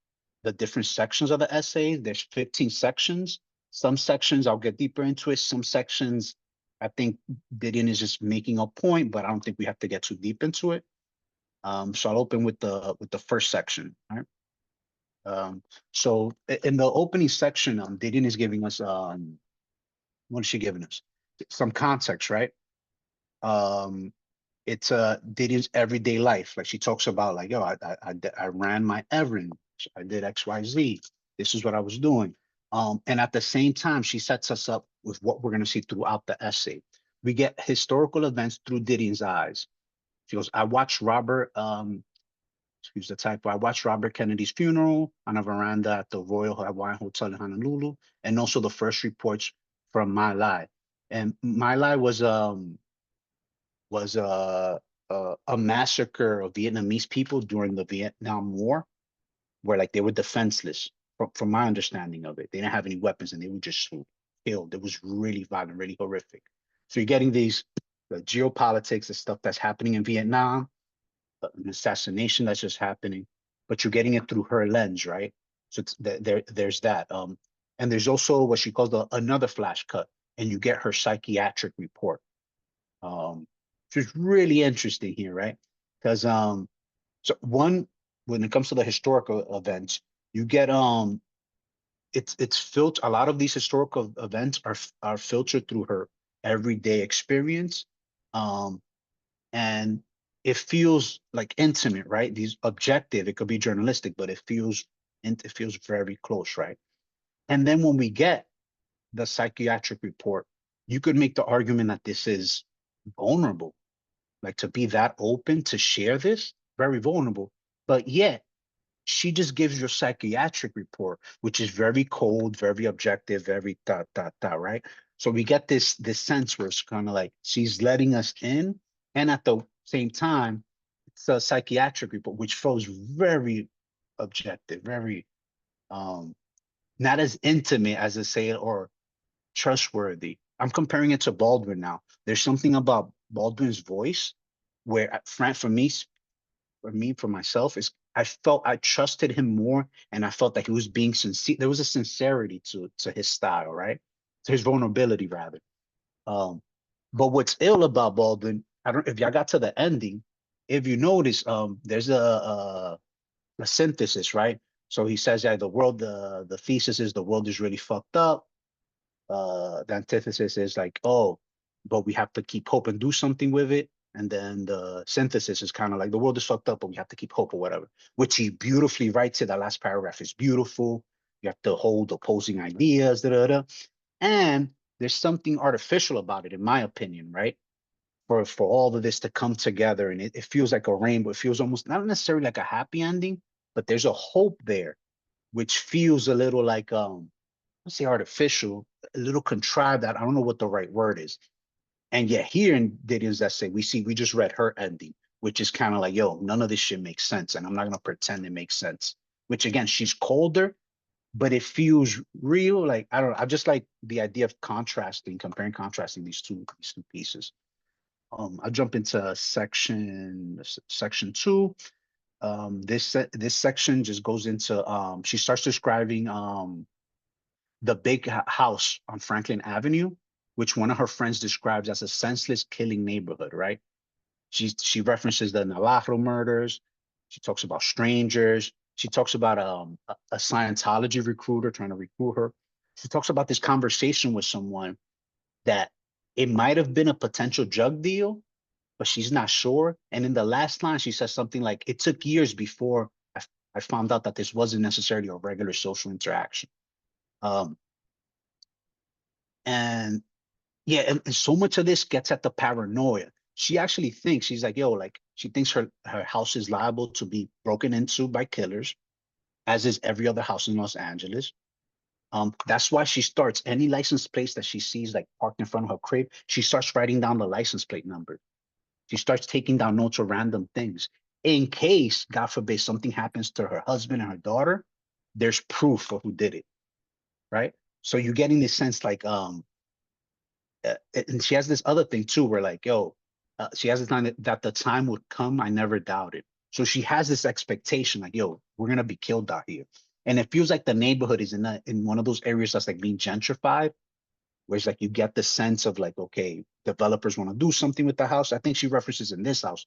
the different sections of the essay. There's 15 sections. Some sections I'll get deeper into it. Some sections I think Didion is just making a point, but I don't think we have to get too deep into it. So I'll open with the first section. All right. So in the opening section, Didion is giving us what is she giving us? Some context, right? It's Didion's everyday life. Like she talks about, like, yo, I ran my errands, I did X, Y, Z. This is what I was doing. And at the same time, she sets us up with what we're gonna see throughout the essay. We get historical events through Didion's eyes. She goes, I watched Robert, excuse the typo, I watched Robert Kennedy's funeral on a veranda at the Royal Hawaiian Hotel in Honolulu, and also the first reports from My Lai. And My Lai was a massacre of Vietnamese people during the Vietnam War, where like they were defenseless. From my understanding of it, they didn't have any weapons and they were just killed. It was really violent, really horrific. So you're getting the geopolitics, the stuff that's happening in Vietnam, an assassination that's just happening, but you're getting it through her lens, right? So there's that. And there's also what she calls another flash cut, and you get her psychiatric report. Which is really interesting here, right? Because so one, when it comes to the historical events, you get it's filtered. A lot of these historical events are filtered through her everyday experience, and it feels like intimate, right? These objective, it could be journalistic, but it feels very close, right? And then when we get the psychiatric report, you could make the argument that this is vulnerable, like to be that open to share this, very vulnerable. But yet she just gives your psychiatric report, which is very cold, very objective, very right? So we get this sense where it's kind of like she's letting us in, and at the same time, it's a psychiatric report, which feels very objective, very not as intimate as I say it, or trustworthy. I'm comparing it to Baldwin now. There's something about Baldwin's voice where for myself, is I felt I trusted him more, and I felt like he was being sincere. There was a sincerity to his style, right? To his vulnerability, rather. Um, but what's ill about Baldwin, I don't if y'all got to the ending, if you notice, there's a synthesis, right? So he says that the thesis is the world is really fucked up. The antithesis is like, oh, but we have to keep hope and do something with it. And then the synthesis is kind of like the world is fucked up, but we have to keep hope or whatever, which he beautifully writes it. That last paragraph is beautiful. You have to hold opposing ideas, da, da, da. And there's something artificial about it, in my opinion, right? for all of this to come together, and it feels like a rainbow. It feels almost not necessarily like a happy ending, but there's a hope there, which feels a little like let's say artificial, a little contrived. That I don't know what the right word is. And yet here in Didion's essay, we just read her ending, which is kind of like, yo, none of this shit makes sense, and I'm not gonna pretend it makes sense. Which again, she's colder, but it feels real. Like I don't know. I just like the idea of comparing, contrasting these two pieces. I'll jump into section 2. This section just goes into she starts describing the big house on Franklin Avenue, which one of her friends describes as a senseless killing neighborhood, right? She references the Navajo murders. She talks about strangers. She talks about a Scientology recruiter trying to recruit her. She talks about this conversation with someone that it might have been a potential drug deal, but she's not sure. And in the last line, she says something like, "It took years before I found out that this wasn't necessarily a regular social interaction." Um, and yeah, and so much of this gets at the paranoia. She actually thinks, she's like, yo, like she thinks her house is liable to be broken into by killers, as is every other house in Los Angeles. That's why she starts any license plates that she sees like parked in front of her crib. She starts writing down the license plate number. She starts taking down notes of random things in case, God forbid, something happens to her husband and her daughter. There's proof of who did it, right? So you're getting this sense like, and she has this other thing too, where like, yo, she has this line that the time would come, I never doubted. So she has this expectation, like, yo, we're gonna be killed out here, and it feels like the neighborhood is in one of those areas that's like being gentrified, where it's like you get the sense of like, okay, developers want to do something with the house. I think she references in this house,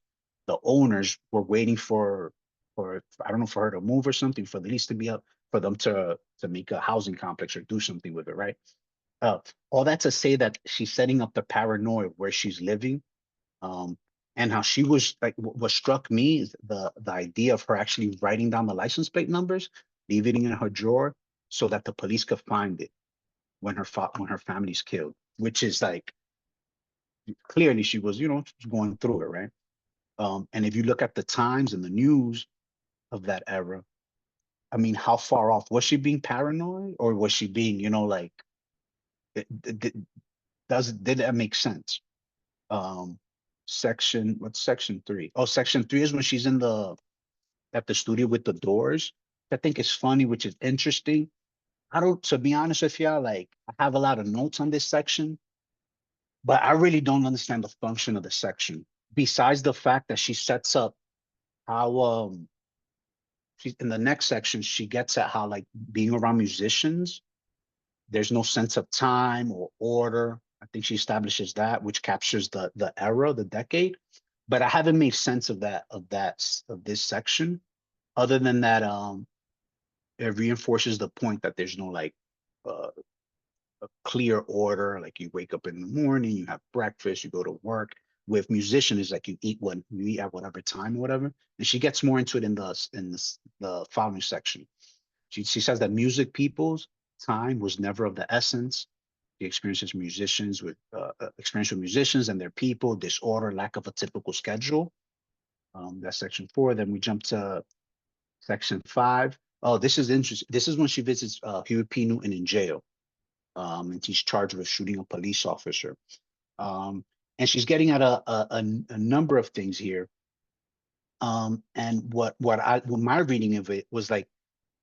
the owners were waiting for I don't know, for her to move or something, for the lease to be up, for them to make a housing complex or do something with it, right? Uh, all that to say that she's setting up the paranoia where she's living, um, and how she was like. What struck me is the idea of her actually writing down the license plate numbers, leaving it in her drawer, so that the police could find it when her family's killed. Which is like clearly she was, going through it, right? And if you look at the times and the news of that era, I mean, how far off was she being paranoid, or was she being, like, did that make sense? What's section 3? Oh, section 3 is when she's at the studio with the doors. I think it's funny, which is interesting. To be honest with y'all, like I have a lot of notes on this section, but I really don't understand the function of the section. Besides the fact that she sets up how she's in the next section, she gets at how like being around musicians, there's no sense of time or order. I think she establishes that, which captures the era, the decade. But I haven't made sense of this section. Other than that, it reinforces the point that there's no like uh, a clear order. Like you wake up in the morning, you have breakfast, you go to work. With musician is like you eat at whatever time or whatever. And she gets more into it in the following section. She says that music people's time was never of the essence. The experience with musicians and their people, disorder, lack of a typical schedule. That's section 4. Then we jump to section 5. Oh, this is interesting. This is when she visits Huey P. Newton in jail. And he's charged with shooting a police officer. Um, and she's getting at a number of things here. And what my reading of it was like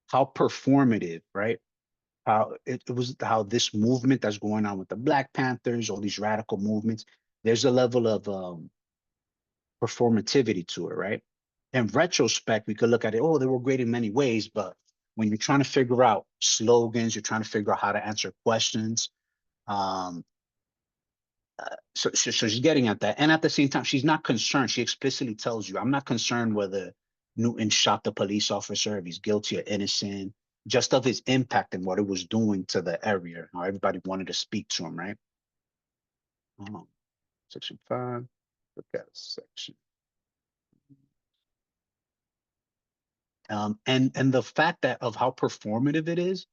how performative, right? How it was, how this movement that's going on with the Black Panthers, all these radical movements, there's a level of performativity to it, right? In retrospect, we could look at it, oh, they were great in many ways, but when you're trying to figure out slogans, you're trying to figure out how to answer questions. Um, so she's getting at that. And at the same time, she's not concerned. She explicitly tells you, I'm not concerned whether Newton shot the police officer, if he's guilty or innocent, just of his impact and what it was doing to the area, how everybody wanted to speak to him, right? Section 5, look at section. And the fact that of how performative it is,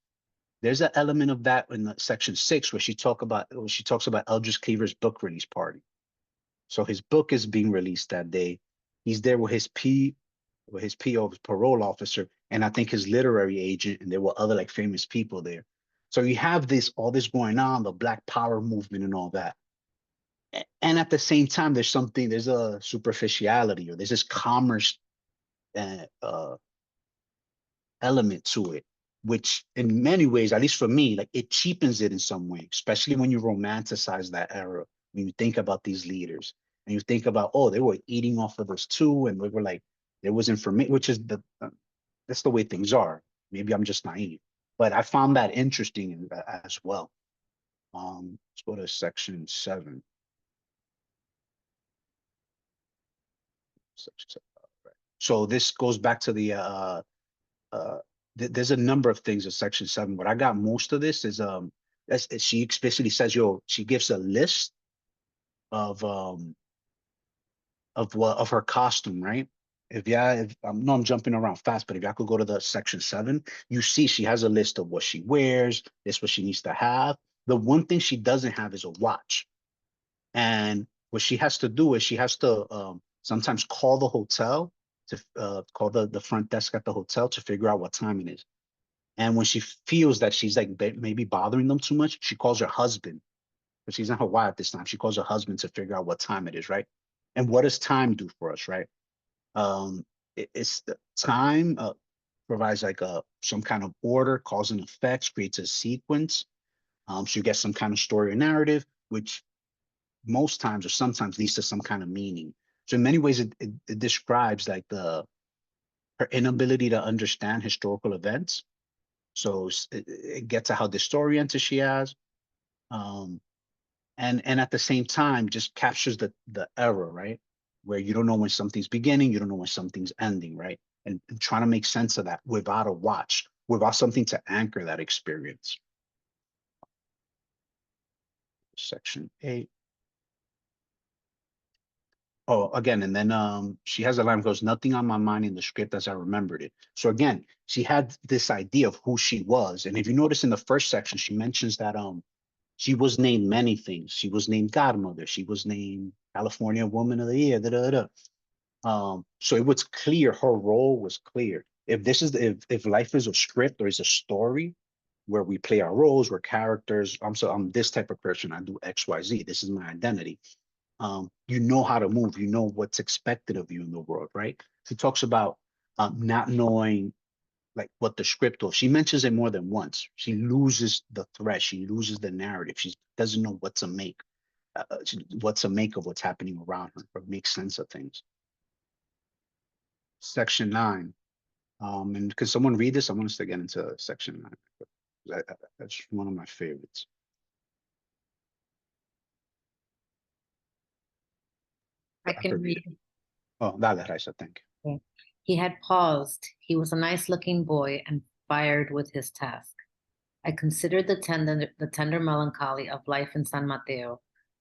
there's an element of that in section 6 where she talks about Eldridge Cleaver's book release party. So his book is being released that day. He's there with his PO, his parole officer, and I think his literary agent, and there were other like famous people there. So you have all this going on, the Black Power movement and all that. And at the same time, there's a superficiality, or there's this commerce element to it, which in many ways, at least for me, like it cheapens it in some way, especially when you romanticize that era. When you think about these leaders and you think about, oh, they were eating off of us too, and we were like, there was information, which is that's the way things are. Maybe I'm just naive, but I found that interesting as well. Let's go to section 7. Section 7. Right. So this goes back to the there's a number of things in section 7. What I got most of this is she explicitly says, she gives a list of her costume, right? If no, I'm jumping around fast, but if y'all could go to the section 7, you see she has a list of what she wears, this what she needs to have. The one thing she doesn't have is a watch. And what she has to do is she has to sometimes call the hotel to call the front desk at the hotel to figure out what time it is. And when she feels that she's like maybe bothering them too much, she calls her husband, but she's not her wife at this time. She calls her husband to figure out what time it is, right? And what does time do for us, right? It's the time provides like some kind of order, cause and effects, creates a sequence. So you get some kind of story or narrative, which most times or sometimes leads to some kind of meaning. So in many ways, it describes like her inability to understand historical events. So it gets to how disoriented she is, and at the same time just captures the error, right? Where you don't know when something's beginning, you don't know when something's ending, right? And trying to make sense of that without a watch, without something to anchor that experience. Section 8. Oh, again, and then she has a line that goes, nothing on my mind in the script as I remembered it. So again, she had this idea of who she was. And if you notice in the first section, she mentions that she was named many things. She was named Godmother. She was named California Woman of the Year. So it was clear, her role was clear. If this is if life is a script or is a story where we play our roles, we're characters. I'm this type of person. I do X, Y, Z. This is my identity. You know how to move, you know what's expected of you in the world, right? She talks about not knowing like what the script was. She mentions it more than once. She loses the thread, she loses the narrative. She doesn't know what to make, what to make of what's happening around her, or make sense of things. Section 9. And could someone read this? I want us to get into section 9. That's one of my favorites. I can read. Oh, dale, Raisa, thank you. Okay. He had paused. He was a nice-looking boy and fired with his task. I considered the tender melancholy of life in San Mateo,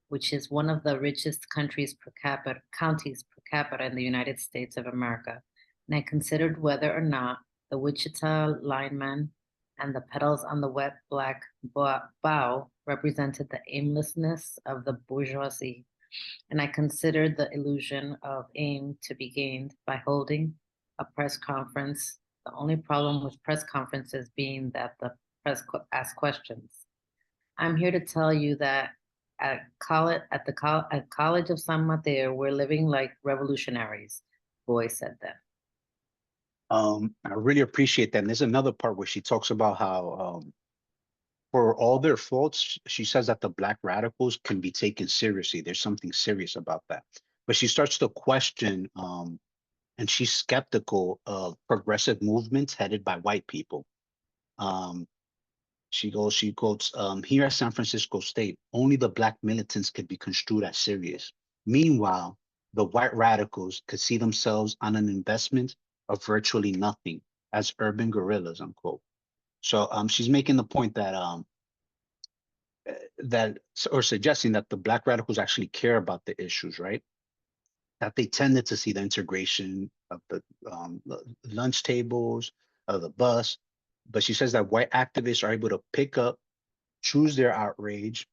which is one of the richest counties per capita in the United States of America, and I considered whether or not the Wichita lineman and the petals on the wet black bough represented the aimlessness of the bourgeoisie. And I considered the illusion of aim to be gained by holding a press conference. The only problem with press conferences being that the press asks questions. I'm here to tell you that at College of San Mateo, we're living like revolutionaries. Boy said that. I really appreciate that. And there's another part where she talks about how for all their faults, she says that the Black radicals can be taken seriously. There's something serious about that. But she starts to question, and she's skeptical of progressive movements headed by white people. She quotes, here at San Francisco State, only the Black militants could be construed as serious. Meanwhile, the white radicals could see themselves on an investment of virtually nothing as urban guerrillas, unquote. So she's making the point that or suggesting that the Black radicals actually care about the issues, right? That they tended to see the integration of the lunch tables, of the bus, but she says that white activists are able to pick up, choose their outrage,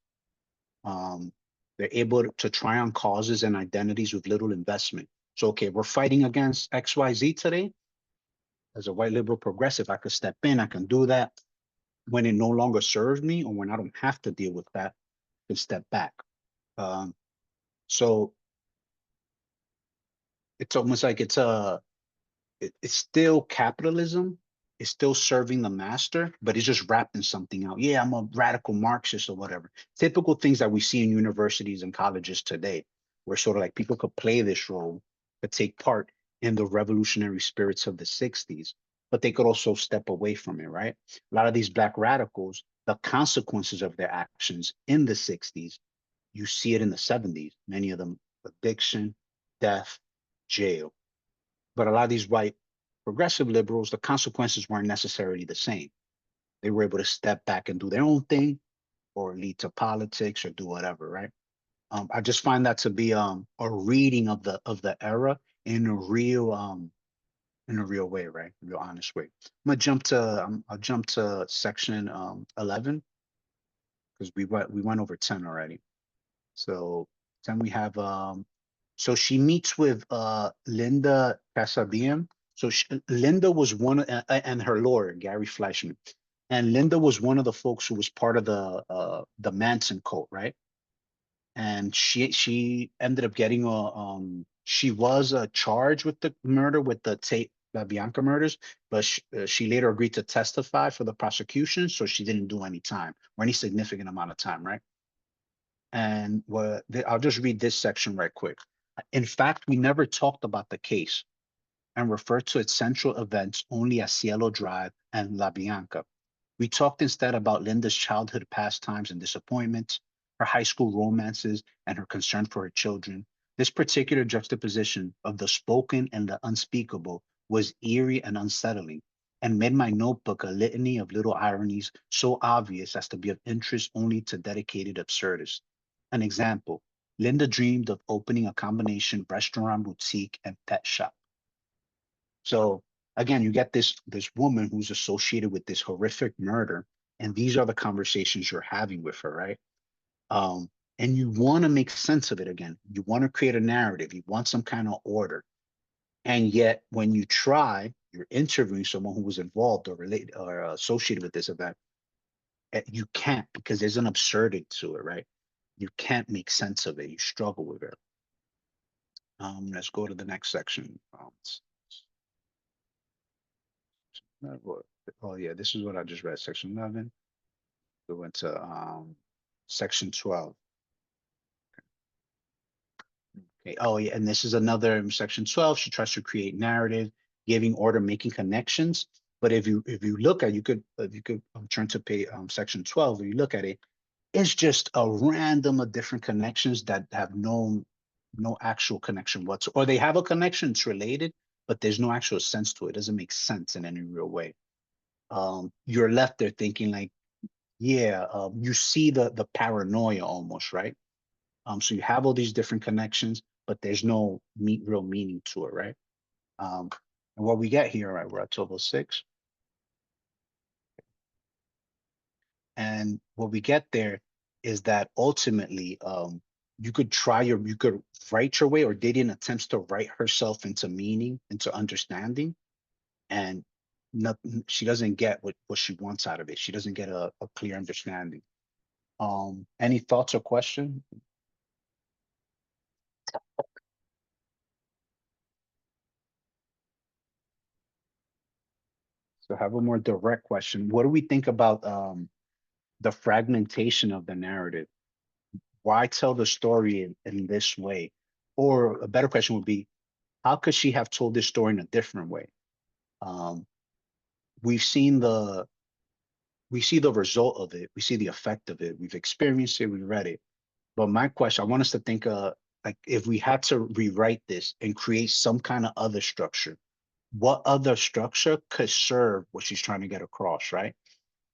They're able to try on causes and identities with little investment. So, okay, we're fighting against XYZ today. As a white liberal progressive, I could step in, I can do that. When it no longer serves me or when I don't have to deal with that, I can step back. So it's almost like it's still capitalism. It's still serving the master, but it's just wrapping something out. Yeah, I'm a radical Marxist or whatever. Typical things that we see in universities and colleges today, where sort of like people could play this role, could take part in the revolutionary spirits of the 60s, but they could also step away from it, right? A lot of these Black radicals, the consequences of their actions in the 60s, you see it in the 70s, many of them addiction, death, jail. But a lot of these white progressive liberals, the consequences weren't necessarily the same. They were able to step back and do their own thing or lead to politics or do whatever, right? I just find that to be a reading of the era in a real way, right? Real honest way. I'll jump to section 11 because we went over 10 already. So then we have so she meets with Linda Casabian. So Linda was and her lawyer Gary Fleischman, and Linda was one of the folks who was part of the Manson cult, right? And she ended up getting she was charged with the murder with the Tate LaBianca murders, but she later agreed to testify for the prosecution, so she didn't do any time or any significant amount of time, right? And I'll just read this section right quick. In fact, we never talked about the case and referred to its central events only as Cielo Drive and La Bianca. We talked instead about Linda's childhood pastimes and disappointments, her high school romances, and her concern for her children. This particular juxtaposition of the spoken and the unspeakable was eerie and unsettling, and made my notebook a litany of little ironies so obvious as to be of interest only to dedicated absurdists. An example, Linda dreamed of opening a combination restaurant, boutique, and pet shop. So again, you get this woman who's associated with this horrific murder, and these are the conversations you're having with her, right? And you want to make sense of it again. You want to create a narrative. You want some kind of order. And yet, when you try, you're interviewing someone who was involved or related or associated with this event, you can't because there's an absurdity to it, right? You can't make sense of it. You struggle with it. Let's go to the next section. Oh yeah, this is what I just read, section 11. We went to section 12. Okay. Oh yeah, and this is another section 12. She tries to create narrative, giving order, making connections. But if you look at, you could turn to page section 12. If you look at it, it's just a random of different connections that have no actual connection whatsoever, or they have a connection, it's related, but there's no actual sense to it. It doesn't make sense in any real way. You're left there thinking like, yeah, you see the paranoia almost, right? So you have all these different connections, but there's no real meaning to it, right? And what we get here, right, we're at 1206. And what we get there is that ultimately, you could write your way, or Didion attempts to write herself into meaning, into understanding, and she doesn't get what she wants out of it. She doesn't get a clear understanding. Any thoughts or questions? So have a more direct question. What do we think about the fragmentation of the narrative? Why tell the story in this way? Or a better question would be, how could she have told this story in a different way? Um, we've seen we see the result of it. We see the effect of it. We've experienced it. We read it. But my question, I want us to think, like if we had to rewrite this and create some kind of other structure, what other structure could serve what she's trying to get across, right?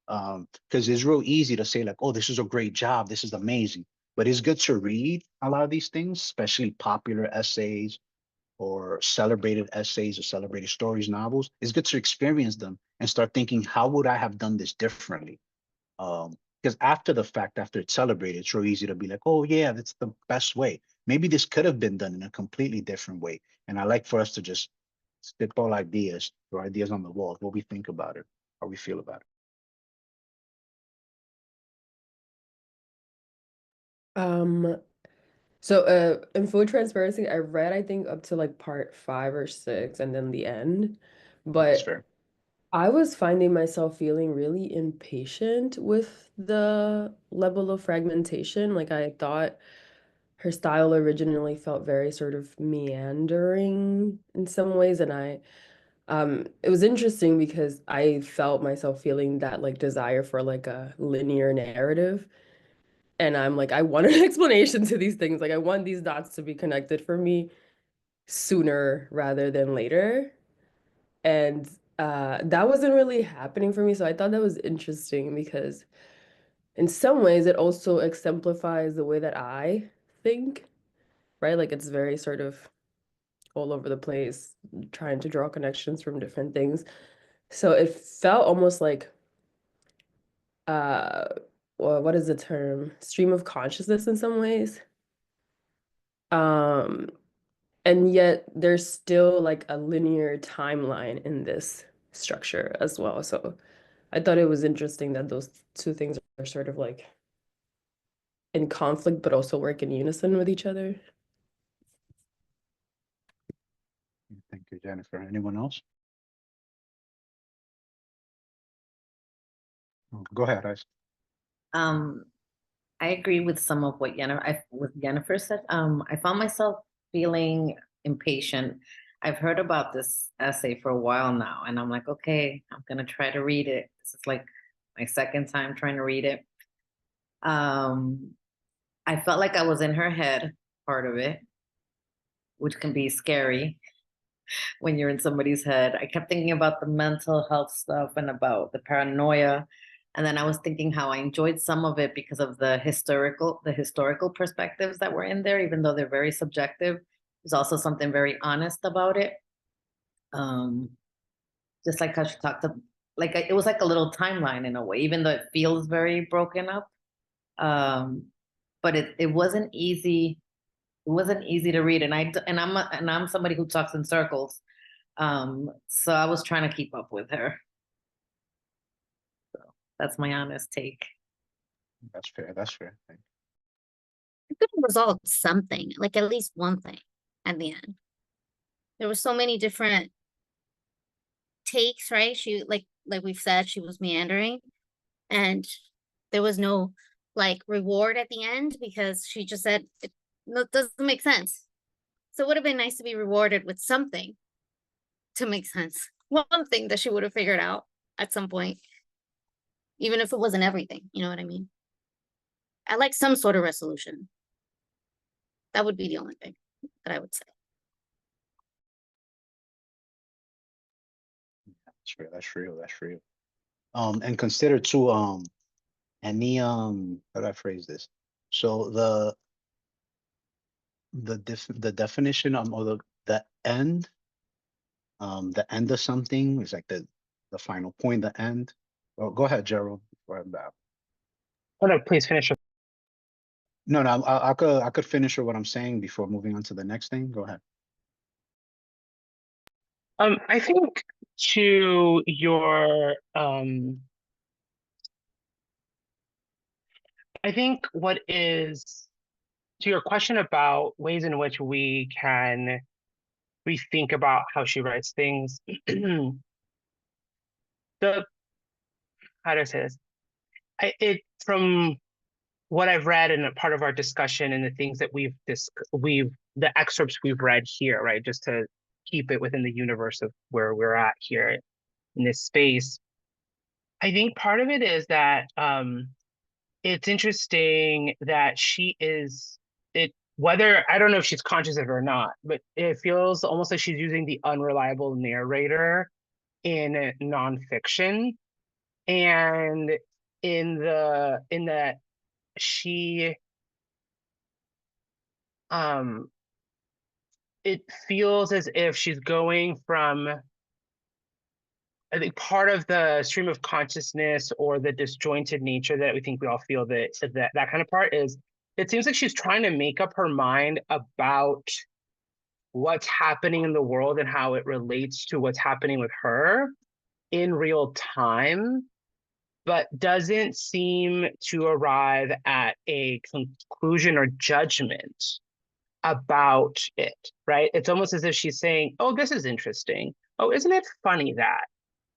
Because it's real easy to say like, oh, this is a great job. This is amazing. But it's good to read a lot of these things, especially popular essays or celebrated essays or celebrated stories, novels. It's good to experience them and start thinking, how would I have done this differently? Because because after the fact, after it's celebrated, it's so easy to be like, oh yeah, that's the best way. Maybe this could have been done in a completely different way. And I like for us to just spitball ideas, throw ideas on the wall, what we think about it, how we feel about it. So in full transparency, I read I think up to like part 5 or 6 and then the end. That's But fair. I was finding myself feeling really impatient with the level of fragmentation. Like I thought her style originally felt very sort of meandering in some ways, and it was interesting because I felt myself feeling that like desire for like a linear narrative. And I'm like, I want an explanation to these things. Like I want these dots to be connected for me sooner rather than later. And that wasn't really happening for me. So I thought that was interesting because in some ways it also exemplifies the way that I think, right? Like it's very sort of all over the place, trying to draw connections from different things. So it felt almost like uh well, what is the term? Stream of consciousness in some ways. Um, and yet there's still like a linear timeline in this structure as well. So I thought it was interesting that those two things are sort of like in conflict, but also work in unison with each other. Thank you, Jennifer. Anyone else? Oh, go ahead, Ice. I agree with some of what Jennifer said. I found myself feeling impatient. I've heard about this essay for a while now, and I'm like, okay, I'm gonna try to read it. This is like my second time trying to read it. I felt like I was in her head, part of it, which can be scary when you're in somebody's head. I kept thinking about the mental health stuff and about the paranoia. And then I was thinking how I enjoyed some of it because of the historical perspectives that were in there, even though they're very subjective. There's also something very honest about it. Just like how she talked to, like it was like a little timeline in a way, even though it feels very broken up. But it wasn't easy. It wasn't easy to read, and I'm somebody who talks in circles. So I was trying to keep up with her. So that's my honest take. That's fair. That's fair. Thank It could have resolved something, like at least one thing at the end. There were so many different takes, right? She like we've said, she was meandering, and there was no like reward at the end because she just said it doesn't make sense. So it would have been nice to be rewarded with something to make sense. One thing that she would have figured out at some point, even if it wasn't everything, you know what I mean? I like some sort of resolution. That would be the only thing that I would say. That's real. That's real. That's real. And consider too, any how do I phrase this? So the definition or the end of something is like the final point, the end. Well, go ahead, Gerald, before I bow. Oh no, please finish. No, I could finish with what I'm saying before moving on to the next thing. Go ahead. I think to your I think what is to your question about ways in which we can rethink about how she writes things. the How do I say this? It from what I've read and a part of our discussion and the things that the excerpts we've read here, right? Just to keep it within the universe of where we're at here in this space. I think part of it is that it's interesting that she is whether I don't know if she's conscious of it or not, but it feels almost like she's using the unreliable narrator in nonfiction, and in that she it feels as if she's going from I think part of the stream of consciousness or the disjointed nature that we think we all feel, that kind of part is, it seems like she's trying to make up her mind about what's happening in the world and how it relates to what's happening with her in real time, but doesn't seem to arrive at a conclusion or judgment about it, right? It's almost as if she's saying, oh, this is interesting. Oh, isn't it funny that?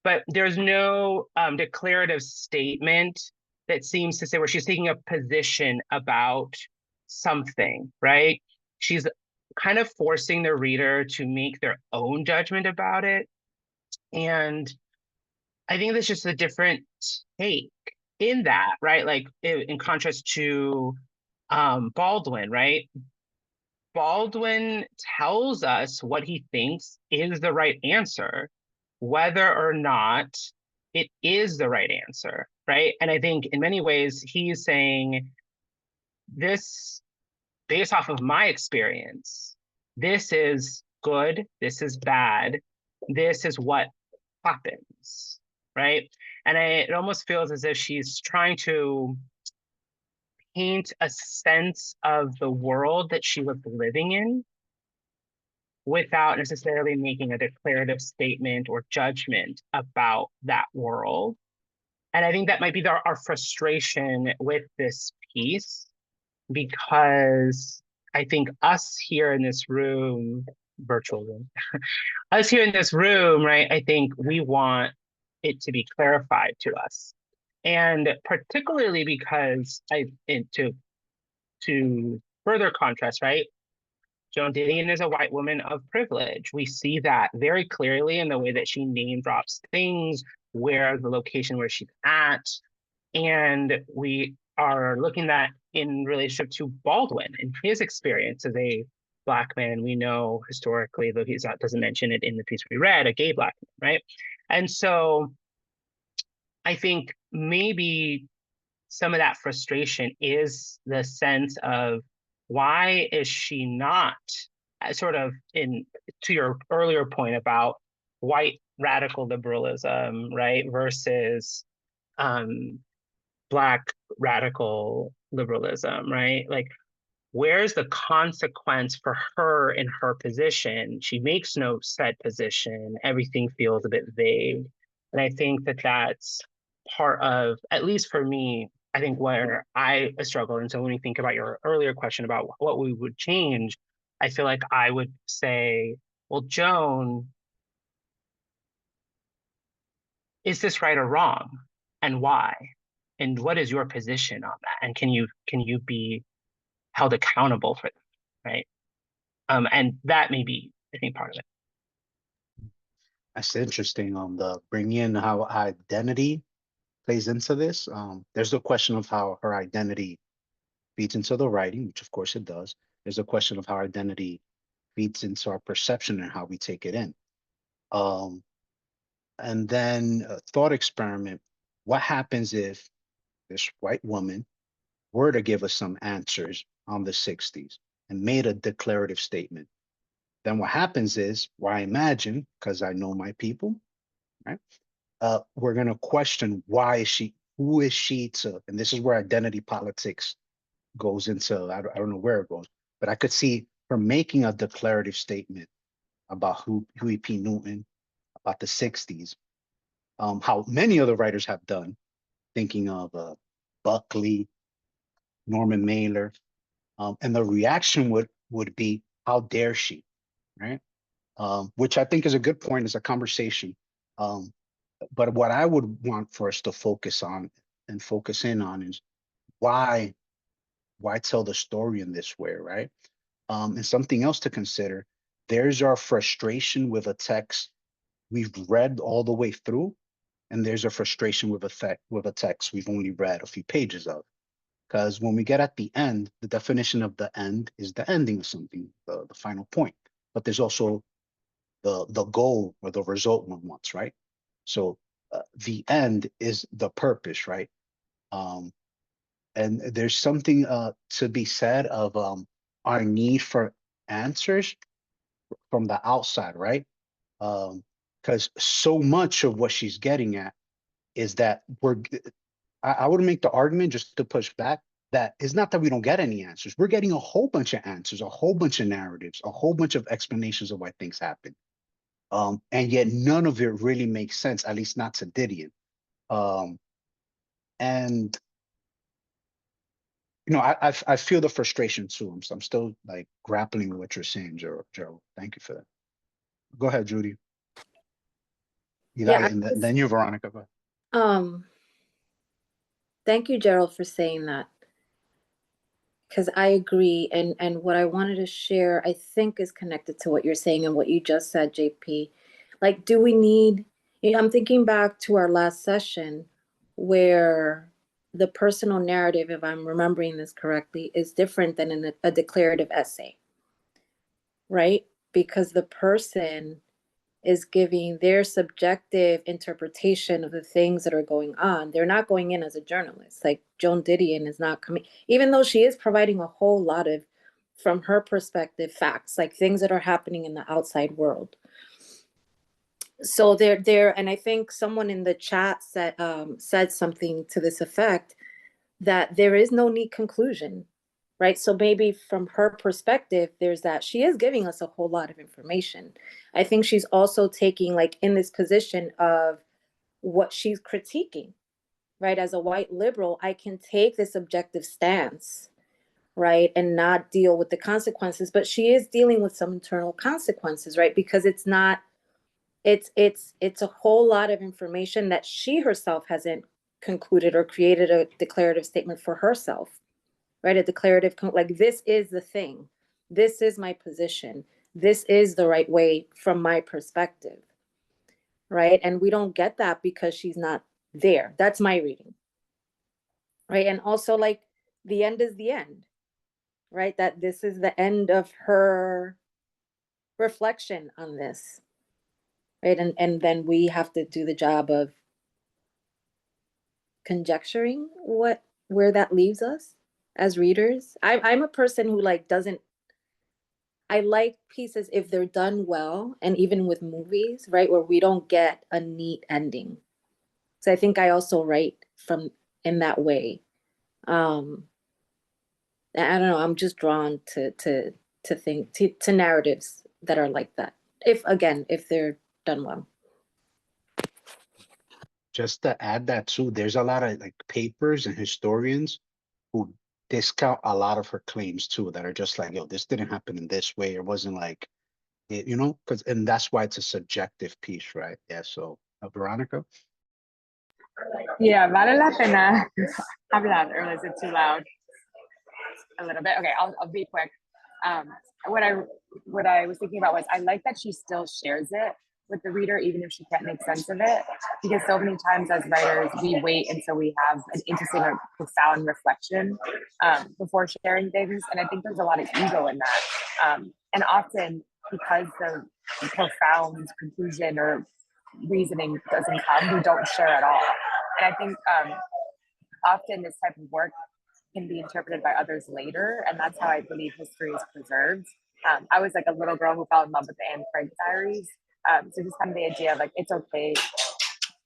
But there's no declarative statement that seems to say where she's taking a position about something, right? She's kind of forcing the reader to make their own judgment about it. And I think that's just a different take in that, right? Like in contrast to Baldwin, right? Baldwin tells us what he thinks is the right answer, whether or not it is the right answer, right? And I think in many ways, he's saying this, based off of my experience, this is good, this is bad, this is what happens, right? And it almost feels as if she's trying to paint a sense of the world that she was living in without necessarily making a declarative statement or judgment about that world. And I think that might be our frustration with this piece, because I think us here in this room, virtual room, us here in this room, right, I think we want it to be clarified to us. And particularly because to further contrast, right, Joan Didion is a white woman of privilege. We see that very clearly in the way that she name drops things, where the location where she's at. And we are looking at in relationship to Baldwin and his experience as a Black man. We know historically, though he doesn't mention it in the piece we read, a gay Black man, right? And so I think maybe some of that frustration is the sense of, why is she not sort of to your earlier point about white radical liberalism, right, versus Black radical liberalism, right? Like, where's the consequence for her in her position? She makes no set position. Everything feels a bit vague. And I think that that's part of, at least for me, I think where I struggle. And so when you think about your earlier question about what we would change, I feel like I would say, well, Joan, is this right or wrong? And why? And what is your position on that? And can you be held accountable for that, right? And that may be, I think, part of it. That's interesting on the bring in how identity plays into this. There's the question of how her identity feeds into the writing, which of course it does. There's a question of how identity feeds into our perception and how we take it in. And then a thought experiment. What happens if this white woman were to give us some answers on the 60s and made a declarative statement? Then what happens is, well, I imagine, because I know my people, right? We're going to question, why is she, who is she to, and this is where identity politics goes into, I don't know where it goes, but I could see her making a declarative statement about Huey P. Newton, about the 60s, how many other writers have done, thinking of Buckley, Norman Mailer, and the reaction would be, how dare she, right? Which I think is a good point, as a conversation. But what I would want for us to focus on and focus in on is, why tell the story in this way, right? And something else to consider, there's our frustration with a text we've read all the way through, and there's a frustration with a text we've only read a few pages of. Because when we get at the end, the definition of the end is the ending of something, the final point. But there's also the goal or the result one wants, right? So the end is the purpose, right? And there's something to be said of our need for answers from the outside, right? because so much of what she's getting at is that I would make the argument, just to push back, that it's not that we don't get any answers. We're getting a whole bunch of answers, a whole bunch of narratives, a whole bunch of explanations of why things happen. And yet none of it really makes sense, at least not to Didion. And you know, I feel the frustration too. So I'm still like grappling with what you're saying, Gerald. Thank you for that. Go ahead, Judy. You got Yeah, it, and then you, Veronica. Go ahead. Thank you, Gerald, for saying that. Because I agree, and what I wanted to share, I think, is connected to what you're saying and what you just said, JP. Like, do we need? I'm thinking back to our last session, where the personal narrative, if I'm remembering this correctly, is different than in a declarative essay, right? Because the person is giving their subjective interpretation of the things that are going on. They're not going in as a journalist. Like Joan Didion is not coming, even though she is providing a whole lot of, from her perspective, facts, like things that are happening in the outside world. So they're, and I think someone in the chat said something to this effect, that there is no neat conclusion, right? So maybe from her perspective, there's that she is giving us a whole lot of information. I think she's also taking, like, in this position of what she's critiquing, right? As a white liberal, I can take this objective stance, right, and not deal with the consequences, but she is dealing with some internal consequences, right? Because it's not, it's a whole lot of information that she herself hasn't concluded or created a declarative statement for herself, right? A declarative, like, this is the thing, this is my position, this is the right way from my perspective, right? And we don't get that because she's not there. That's my reading, right? And also, like, the end is the end, right? That this is the end of her reflection on this, right? And then we have to do the job of conjecturing where that leaves us as readers. I'm a person who, like, doesn't, I like pieces if they're done well, and even with movies, right, where we don't get a neat ending. So I think I also write from in that way. I don't know, I'm just drawn to think to narratives that are like that, if they're done well. Just to add that too, there's a lot of like papers and historians who discount a lot of her claims too, that are just like, yo, this didn't happen in this way. It wasn't like it, you know, because, and that's why it's a subjective piece, right? Yeah. So, Veronica. Yeah, vale la pena hablar, or is it too loud? A little bit. Okay, I'll be quick. What I was thinking about was, I like that she still shares it with the reader, even if she can't make sense of it, because so many times as writers, we wait until we have an interesting or profound reflection before sharing things, and I think there's a lot of ego in that. And often, because the profound conclusion or reasoning doesn't come, we don't share at all. And I think often this type of work can be interpreted by others later, and that's how I believe history is preserved. I was like a little girl who fell in love with the Anne Frank diaries. So just kind of the idea of, like, it's okay.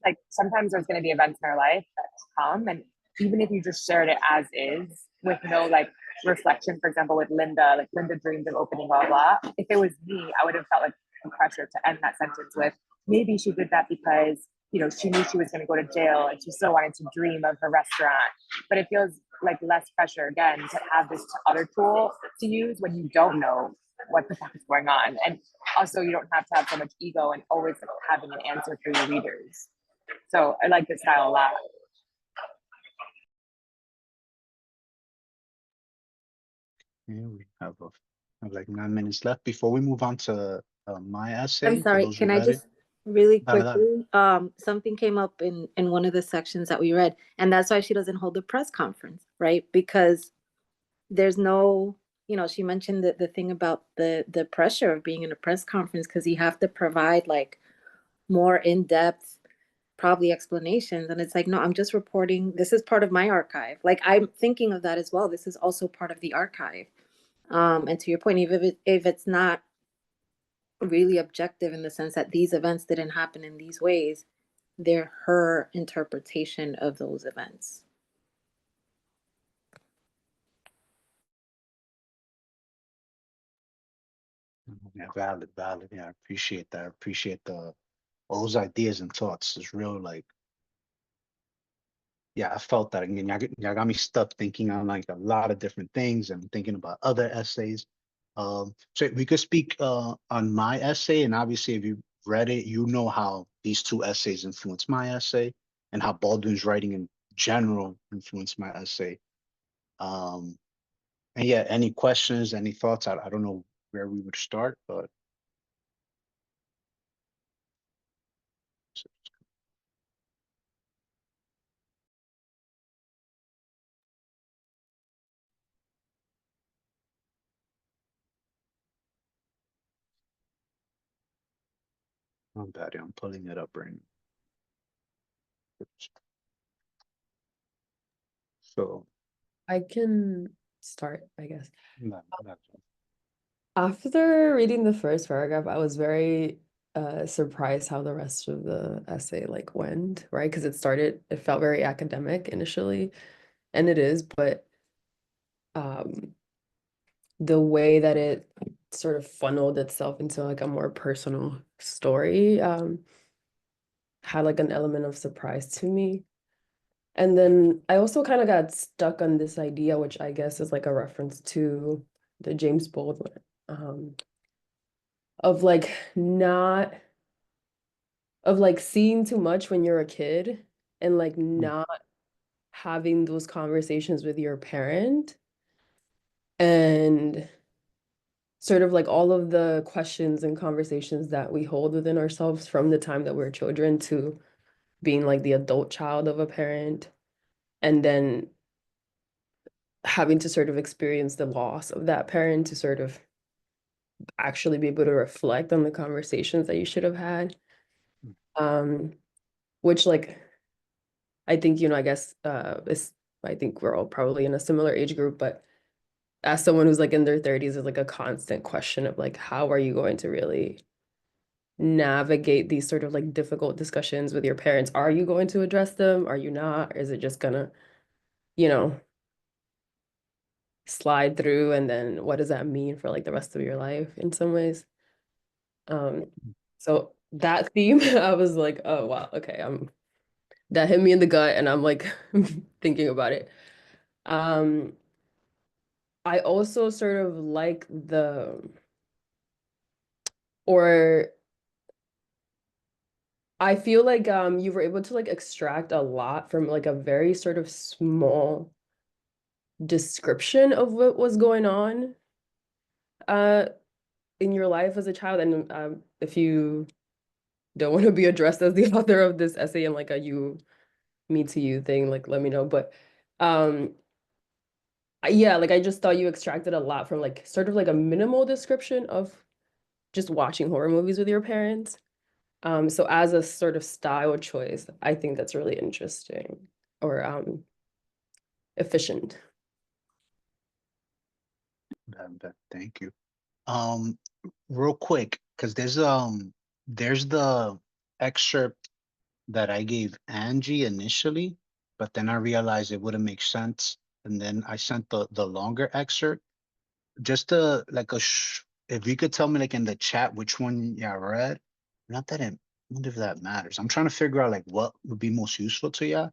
Like, sometimes there's going to be events in our life that come, and even if you just shared it as is with no, like, reflection, for example, with Linda, like, Linda dreamed of opening blah blah. If it was me, I would have felt like the pressure to end that sentence with, maybe she did that because, you know, she knew she was going to go to jail and she still wanted to dream of her restaurant. But it feels like less pressure, again, to have this other tool to use when you don't know what the fuck is going on. And also, you don't have to have so much ego and always having an answer for your readers. So I like this style a lot. Yeah, we have like 9 minutes left before we move on to my essay. I'm sorry, can I just really quickly, something came up in one of the sections that we read, and that's why she doesn't hold a press conference, right? Because there's no, you know, she mentioned the thing about the pressure of being in a press conference, because you have to provide, like, more in-depth, probably, explanations. And it's like, no, I'm just reporting, this is part of my archive. Like, I'm thinking of that as well. This is also part of the archive. And to your point, if it's not really objective in the sense that these events didn't happen in these ways. They're her interpretation of those events. Yeah, valid. Yeah, I appreciate that. I appreciate all those ideas and thoughts. It's real, like, yeah, I felt that. I mean, y'all got me stuck thinking on like a lot of different things and thinking about other essays. So we could speak on my essay, and obviously, if you read it, you know how these two essays influenced my essay, and how Baldwin's writing in general influenced my essay. Um, and yeah, any questions, any thoughts? I don't know where we would start, but I'm bad. I'm pulling it up right now. So I can start, I guess. that's After reading the first paragraph, I was very surprised how the rest of the essay like went, right? Because it felt very academic initially, and it is, but um the way that it sort of funneled itself into like a more personal story had like an element of surprise to me. And then I also kind of got stuck on this idea, which I guess is like a reference to the James Baldwin, um, of like not of like seeing too much when you're a kid and like not having those conversations with your parent, and sort of like all of the questions and conversations that we hold within ourselves from the time that we're children to being like the adult child of a parent, and then having to sort of experience the loss of that parent to sort of actually be able to reflect on the conversations that you should have had. Um, which like I think, I guess is I think we're all probably in a similar age group, but as someone who's like in their 30s, is like a constant question of like, how are you going to really navigate these sort of like difficult discussions with your parents? Are you going to address them? Are you not? Or is it just gonna, you know, slide through? And then what does that mean for like the rest of your life in some ways? So that theme, I was like, oh wow, okay, that hit me in the gut, and I'm like thinking about it. I also sort of like or I feel like you were able to like extract a lot from like a very sort of small description of what was going on uh in your life as a child. And if you don't want to be addressed as the author of this essay in like a you me to you thing, like let me know. But um yeah, like I just thought you extracted a lot from like sort of like a minimal description of just watching horror movies with your parents. So as a sort of style choice, I think that's really interesting or efficient. thank you. Um, Real quick, because there's the excerpt that I gave Angie initially, but then I realized it wouldn't make sense, and then I sent the longer excerpt. Just to like if you could tell me like in the chat which one y'all read. Not that it, not if that matters. I'm trying to figure out like what would be most useful to y'all.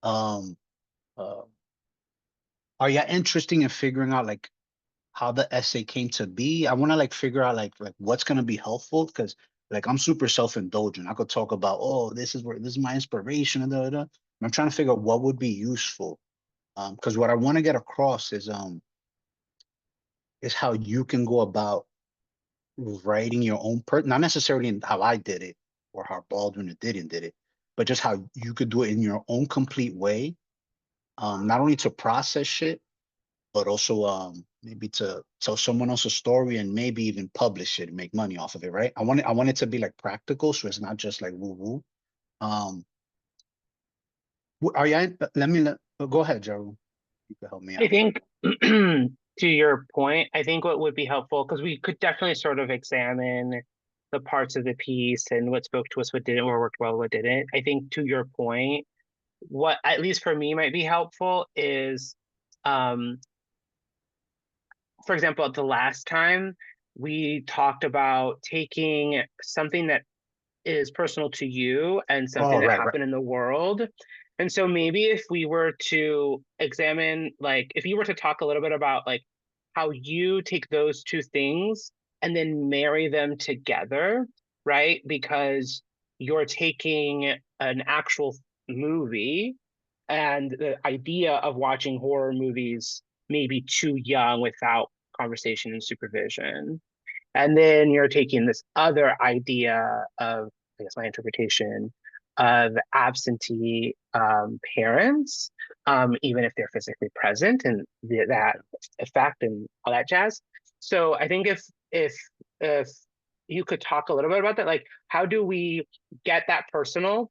Um, uh, are y'all interested in figuring out like how the essay came to be? I want to like figure out like what's gonna be helpful, because like I'm super self-indulgent. I could talk about, oh, this is my inspiration and da. I'm trying to figure out what would be useful. Because what I want to get across is how you can go about writing your own not necessarily in how I did it or how Baldwin or Didion did it, but just how you could do it in your own complete way. Not only to process shit, but also maybe to tell someone else a story and maybe even publish it and make money off of it, right? I want it to be like practical, so it's not just like woo woo. Um, are you? Go ahead, Gerald. You can help me I out. think to your point, I think what would be helpful, because we could definitely sort of examine the parts of the piece and what spoke to us, what didn't, what worked well, what didn't. I think to your point, what at least for me might be helpful is, for example, the last time we talked about taking something that is personal to you and something Oh, that right. happened in the world. And so maybe if we were to examine, like, if you were to talk a little bit about like how you take those two things and then marry them together, right? Because you're taking an actual movie, and the idea of watching horror movies may be too young without conversation and supervision. And then you're taking this other idea of, I guess my interpretation, of absentee parents, even if they're physically present, and that effect and all that jazz. So I think if you could talk a little bit about that, like how do we get that personal,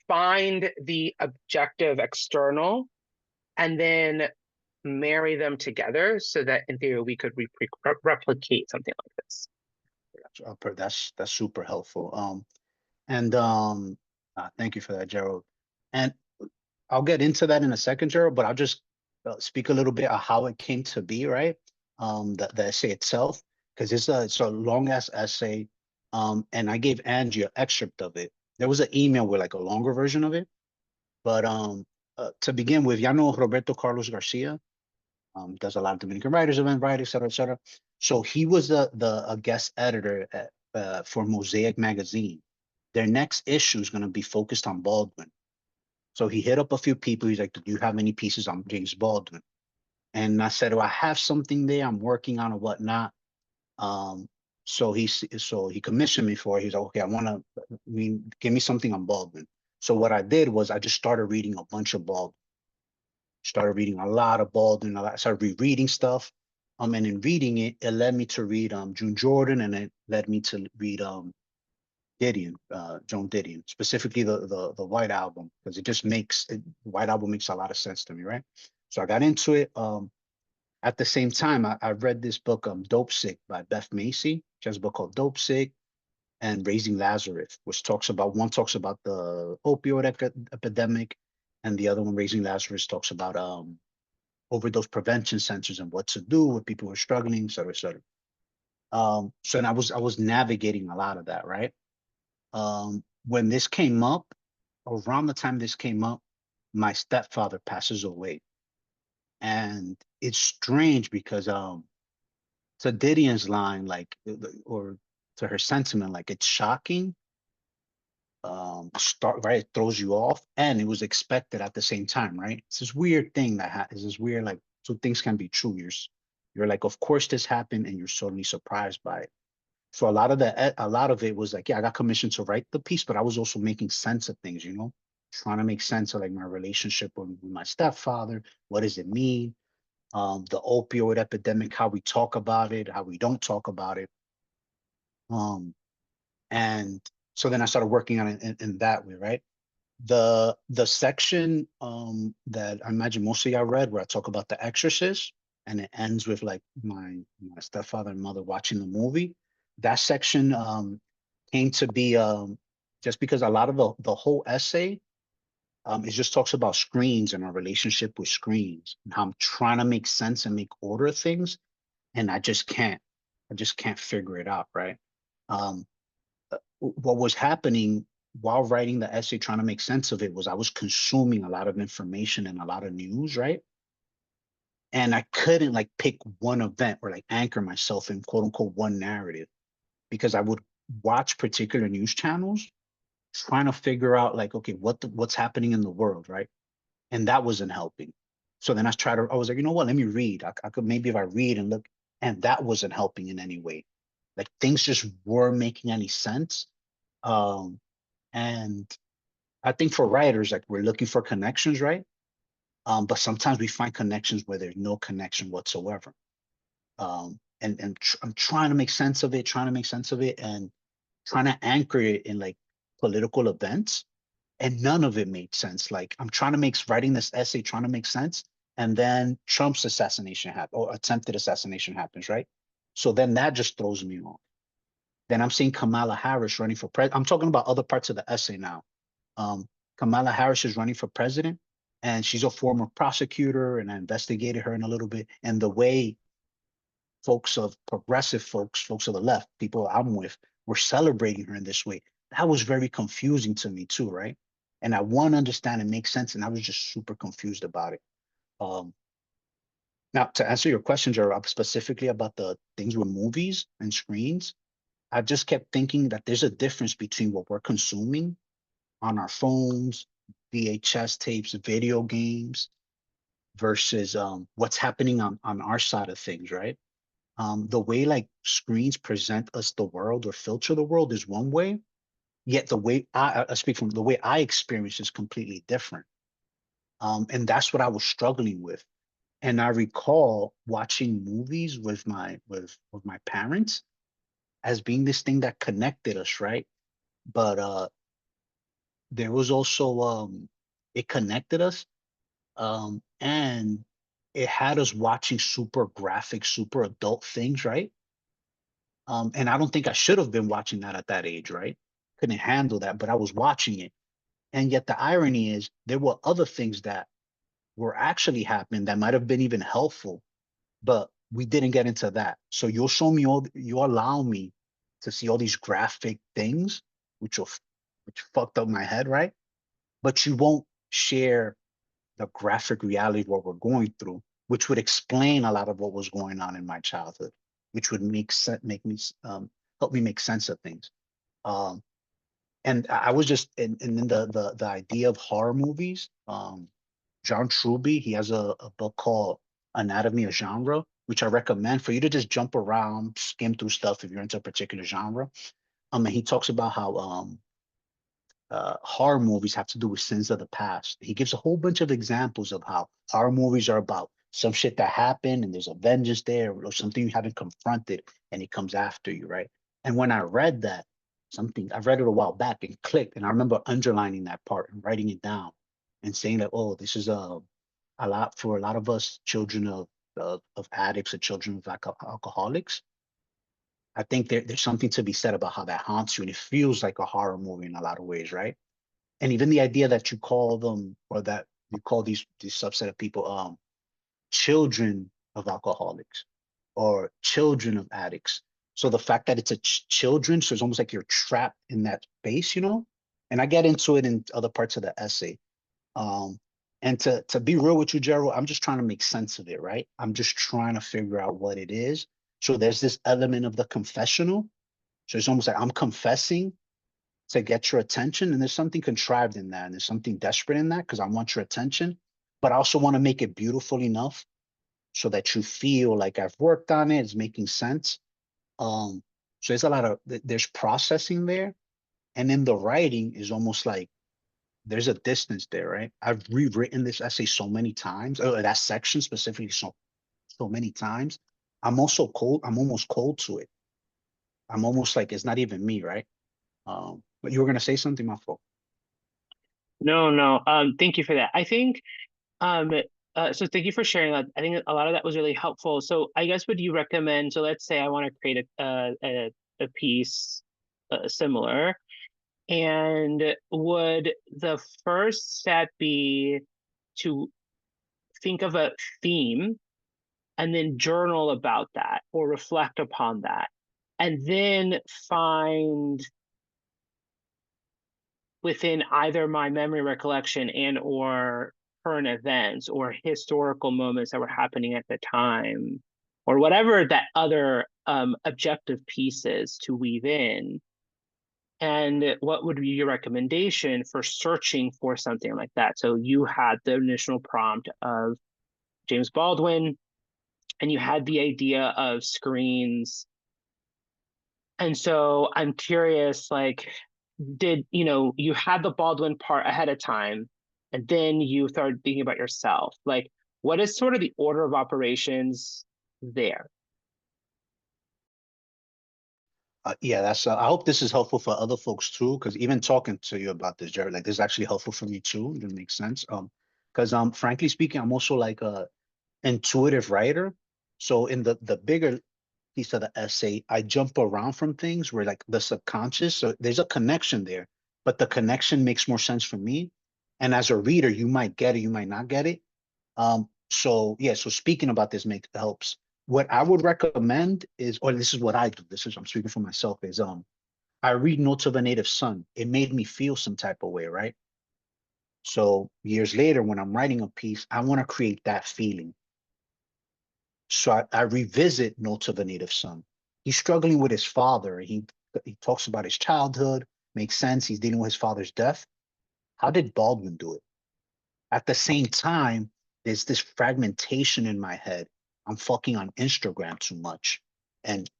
find the objective external, and then marry them together so that in theory we could replicate something like this. That's super helpful. Thank you for that, Gerald. And I'll get into that in a second, Gerald, but I'll just speak a little bit of how it came to be, right? The essay itself, because it's a long ass essay. And I gave Angie an excerpt of it. There was an email with like a longer version of it. But to begin with, y'all know Roberto Carlos Garcia. Does a lot of Dominican writers, event writers, et cetera, et cetera. So he was a guest editor for Mosaic magazine. Their next issue is going to be focused on Baldwin. So he hit up a few people. He's like, "Do you have any pieces on James Baldwin?" And I said, "Oh, I have something there. I'm working on or whatnot." So he commissioned me for it. He's like, "Okay, give me something on Baldwin." So what I did was I just started reading a bunch of Baldwin. Started reading a lot of Baldwin. I started rereading stuff. And in reading it, it led me to read June Jordan, and it led me to read Didion, Joan Didion, specifically the White Album, because the White Album makes a lot of sense to me, right? So I got into it. At the same time, I read this book, Dope Sick by Beth Macy. She has a book called Dope Sick and Raising Lazarus, which talks about the opioid epidemic, and the other one, Raising Lazarus, talks about overdose prevention centers and what to do with people who are struggling, et cetera, et cetera. So and I was navigating a lot of that, right? When this came up, around the time this came up, my stepfather passes away. And it's strange because to Didion's line, like, or to her sentiment, like, it's shocking, right, it throws you off, and it was expected at the same time, right? It's this weird thing is this weird, like, so things can be true. You're like, of course this happened, and you're suddenly surprised by it. So a lot of it was like, yeah, I got commissioned to write the piece, but I was also making sense of things, trying to make sense of like my relationship with my stepfather. What does it mean? The opioid epidemic, how we talk about it, how we don't talk about it. And so then I started working on it in that way, right? The section that I imagine most of y'all read, where I talk about The Exorcist, and it ends with like my stepfather and mother watching the movie. That section came to be just because a lot of the whole essay, it just talks about screens and our relationship with screens, and how I'm trying to make sense and make order of things, and I just can't figure it out, right? What was happening while writing the essay, trying to make sense of it, was I was consuming a lot of information and a lot of news, right? And I couldn't like pick one event or like anchor myself in quote unquote one narrative, because I would watch particular news channels trying to figure out like, okay, what's happening in the world, right? And that wasn't helping. So then I was like, you know what, let me read. I could, maybe if I read and look, and that wasn't helping in any way. Like things just weren't making any sense. And I think for writers, like, we're looking for connections, right? But sometimes we find connections where there's no connection whatsoever. I'm trying to make sense of it, and trying to anchor it in like political events, and none of it made sense. Like, I'm trying to writing this essay, trying to make sense, and then Trump's assassination happened, or attempted assassination happens, right? So then that just throws me off. Then I'm seeing Kamala Harris running for president. I'm talking about other parts of the essay now. Kamala Harris is running for president, and she's a former prosecutor, and I investigated her in a little bit. And the way progressive folks of the left, people I'm with, were celebrating her in this way, that was very confusing to me too, right? And I want to understand and make sense, and I was just super confused about it. Now, to answer your question, Gerard, specifically about the things with movies and screens, I just kept thinking that there's a difference between what we're consuming on our phones, VHS tapes, video games, versus what's happening on our side of things, right? The way like screens present us the world or filter the world is one way, yet the way I speak from the way I experience is completely different. And that's what I was struggling with. And I recall watching movies with my parents as being this thing that connected us, right? But there was also it connected us, and it had us watching super graphic, super adult things, right? And I don't think I should have been watching that at that age, right? Couldn't handle that, but I was watching it. And yet the irony is there were other things that were actually happening that might have been even helpful, but we didn't get into that. So you'll show me you allow me to see all these graphic things, which fucked up my head, right? But you won't share the graphic reality of what we're going through, which would explain a lot of what was going on in my childhood, which would help me make sense of things. And I was just, and then the idea of horror movies. John Truby, he has a book called Anatomy of Genre, which I recommend for you to just jump around, skim through stuff if you're into a particular genre. And he talks about how horror movies have to do with sins of the past. He gives a whole bunch of examples of how horror movies are about some shit that happened and there's a vengeance there, or something you haven't confronted and he comes after you, right? And when I read that, I read it a while back and clicked, and I remember underlining that part and writing it down and saying that, oh, this is a lot for a lot of us children of addicts or children of alcoholics. I think there's something to be said about how that haunts you, and it feels like a horror movie in a lot of ways, right? And even the idea that you call them, or that you call these subset of people children of alcoholics or children of addicts. So the fact that it's a children, so it's almost like you're trapped in that space, you know? And I get into it in other parts of the essay. And to be real with you, Gerald, I'm just trying to make sense of it, right? I'm just trying to figure out what it is. So there's this element of the confessional. So it's almost like I'm confessing to get your attention. And there's something contrived in that. And there's something desperate in that because I want your attention. But I also want to make it beautiful enough so that you feel like I've worked on it, it's making sense. So there's a lot of, there's processing there. And then the writing is almost like there's a distance there, right? I've rewritten this essay so many times, or that section specifically so many times. I'm also cold. I'm almost cold to it. I'm almost like it's not even me, right? But you were gonna say something, my fault. No. Thank you for that. I think so thank you for sharing that. I think a lot of that was really helpful. So I guess would you recommend, so let's say I want to create a piece similar, and would the first step be to think of a theme and then journal about that or reflect upon that, and then find within either my memory recollection and or current events or historical moments that were happening at the time, or whatever that other objective piece is to weave in? And what would be your recommendation for searching for something like that? So you had the initial prompt of James Baldwin, and you had the idea of screens. And so I'm curious, like, did you had the Baldwin part ahead of time, and then you started thinking about yourself? Like, what is sort of the order of operations there? Yeah, that's. I hope this is helpful for other folks too, because even talking to you about this, Jared, like this is actually helpful for me too. It makes sense. Because frankly speaking, I'm also like a intuitive writer. So in the bigger piece of the essay, I jump around from things where like the subconscious, so there's a connection there, but the connection makes more sense for me. And as a reader, you might get it, you might not get it. So yeah, so speaking about this helps. What I would recommend is, or this is what I do, I'm speaking for myself, is I read Notes of a Native Son. It made me feel some type of way, right? So years later, when I'm writing a piece, I want to create that feeling. So I revisit Notes of a Native Son. He's struggling with his father. He talks about his childhood, makes sense. He's dealing with his father's death. How did Baldwin do it? At the same time, there's this fragmentation in my head. I'm fucking on Instagram too much and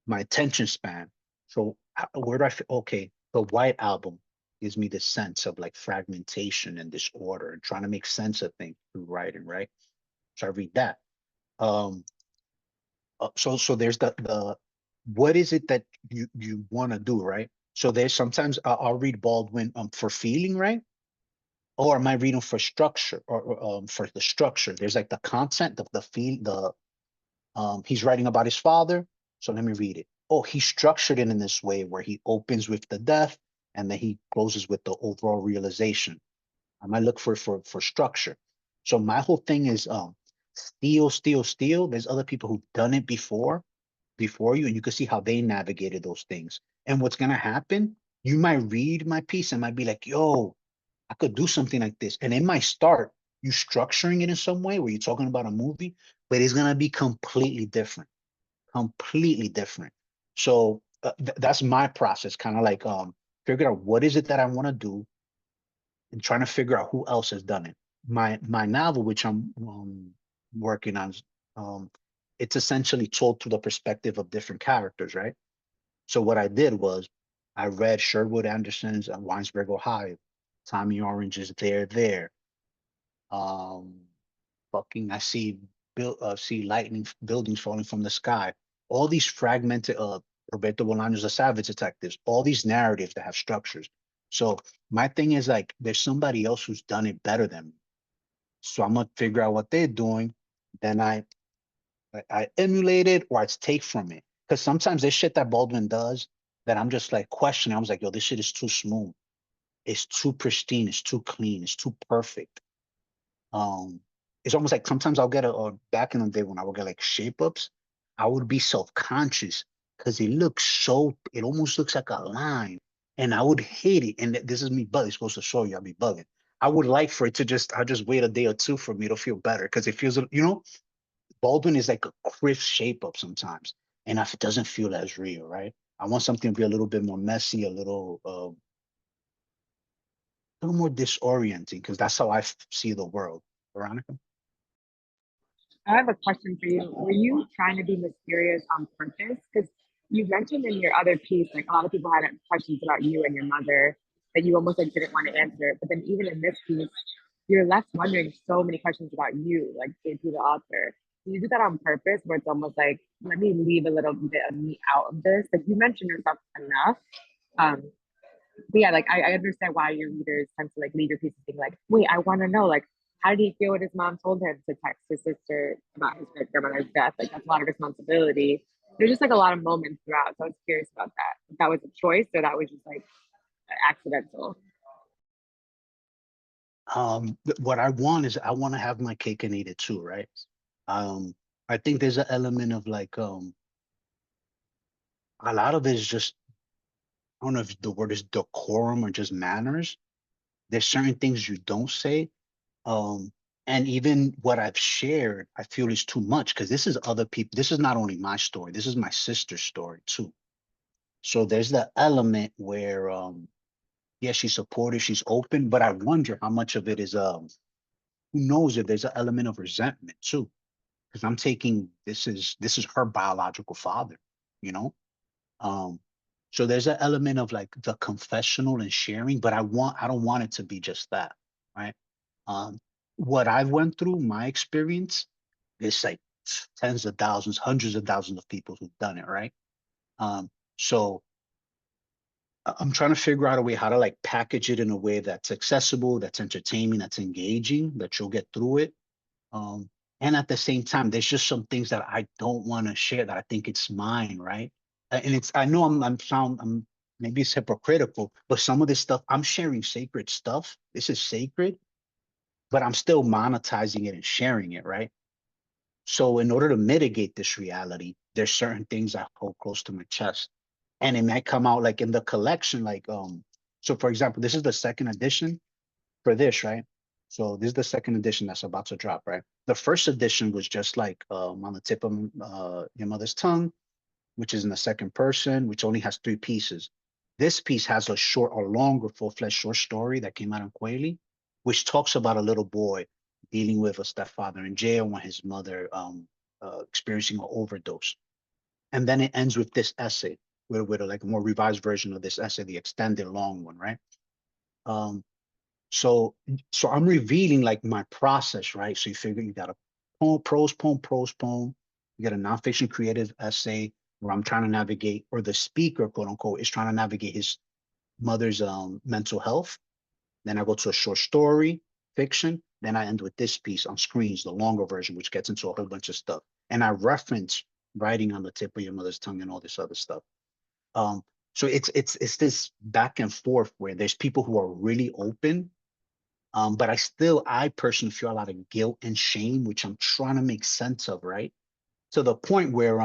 my attention span. So where do I feel? Okay, the White Album gives me this sense of like fragmentation and disorder and trying to make sense of things through writing, right? So I read that. So there's the what is it that you want to do, right? So there's sometimes I'll read Baldwin for feeling, right? Or am I reading for structure or for the structure? There's like the content, he's writing about his father. So let me read it. Oh, he structured it in this way where he opens with the death and then he closes with the overall realization. I might look for structure. So my whole thing is steal. There's other people who've done it before you, and you can see how they navigated those things. And what's gonna happen, you might read my piece and might be like, yo, I could do something like this. And it might start you structuring it in some way where you're talking about a movie, but it's gonna be completely different. Completely different. So that's my process, kind of like figure out what is it that I want to do and trying to figure out who else has done it. My novel, which I'm working on, it's essentially told through the perspective of different characters, right? So what I did was I read Sherwood Anderson's Winesburg, Ohio, Tommy Orange's There. Um, I see lightning buildings falling from the sky. All these fragmented Roberto Bolaños, The Savage Detectives, all these narratives that have structures. So my thing is like there's somebody else who's done it better than me. So I'm gonna figure out what they're doing. Then I emulate it or I take from it. Because sometimes there's shit that Baldwin does that I'm just like questioning. I was like, yo, this shit is too smooth. It's too pristine. It's too clean. It's too perfect. Um, it's almost like sometimes I'll get back in the day when I would get like shape ups, I would be self-conscious because it almost looks like a line. And I would hate it. And this is me, but it's supposed to show you I'll be bugging. I would like for it to I'll just wait a day or two for me to feel better because it feels, Baldwin is like a crisp shape up sometimes. And if it doesn't feel as real, right? I want something to be a little bit more messy, a little more disorienting because that's how I see the world. Veronica? I have a question for you. Were you trying to be mysterious on purpose? Because you mentioned in your other piece, like a lot of people had questions about you and your mother that you almost like didn't want to answer. But then even in this piece, you're left wondering so many questions about you, like JP the author. Do you do that on purpose where it's almost like, let me leave a little bit of me out of this? Like you mentioned yourself enough. Um, but yeah, like I understand why your readers tend to like leave your pieces being like, wait, I want to know, like, how did he feel when his mom told him to text his sister about his great grandmother's death? Like that's a lot of responsibility. There's just like a lot of moments throughout. So I was curious about that. If that was a choice or that was just like accidental. What I want is I want to have my cake and eat it too, right? Um, I think there's an element of like a lot of it is just I don't know if the word is decorum or just manners. There's certain things you don't say. Um, and even what I've shared, I feel is too much because this is other people. This is not only my story. This is my sister's story too. So there's the element where, yeah, she's supportive, she's open, but I wonder how much of it is, who knows if there's an element of resentment too, because I'm taking this is her biological father, you know. Um, so there's an element of like the confessional and sharing, but I don't want it to be just that, right? Um, what I've went through, my experience, is like tens of thousands, hundreds of thousands of people who've done it, right? So I'm trying to figure out a way how to like package it in a way that's accessible, that's entertaining, that's engaging, that you'll get through it. And at the same time, there's just some things that I don't want to share that I think it's mine, right? And it's, I know I'm maybe it's hypocritical, but some of this stuff, I'm sharing sacred stuff. This is sacred, but I'm still monetizing it and sharing it, right? So in order to mitigate this reality, there's certain things I hold close to my chest. And it might come out like in the collection, like so for example, this is the second edition for this, right? So this is the second edition that's about to drop, right? The first edition was just like on the tip of your mother's tongue, which is in the second person, which only has 3 pieces. This piece has a short or longer full-fledged short story that came out in Kweli, which talks about a little boy dealing with a stepfather in jail when his mother experiencing an overdose. And then it ends with this essay, with like a more revised version of this essay, the extended long one, right? Um, so I'm revealing like my process, right? So you figure you got a poem, prose poem. You got a nonfiction creative essay where I'm trying to navigate, or the speaker, quote unquote, is trying to navigate his mother's mental health. Then I go to a short story, fiction. Then I end with this piece on screens, the longer version, which gets into a whole bunch of stuff. And I reference writing on the tip of your mother's tongue and all this other stuff. Um, so it's this back and forth where there's people who are really open, but I personally feel a lot of guilt and shame, which I'm trying to make sense of, right? To the point where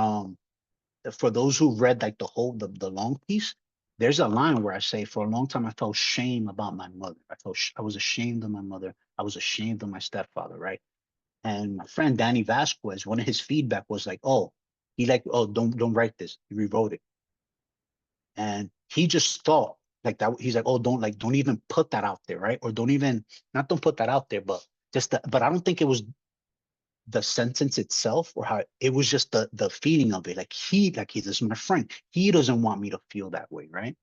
for those who read like the long piece, there's a line where I say, for a long time I felt shame about my mother. I was ashamed of my mother. I was ashamed of my stepfather, right? And my friend Danny Vasquez, one of his feedback was like, oh, don't write this. He rewrote it. And he just thought like that. He's like, oh, don't even put that out there, right? Or don't put that out there, but but I don't think it was the sentence itself or how it was, just the feeling of it. Like this is my friend. He doesn't want me to feel that way, right?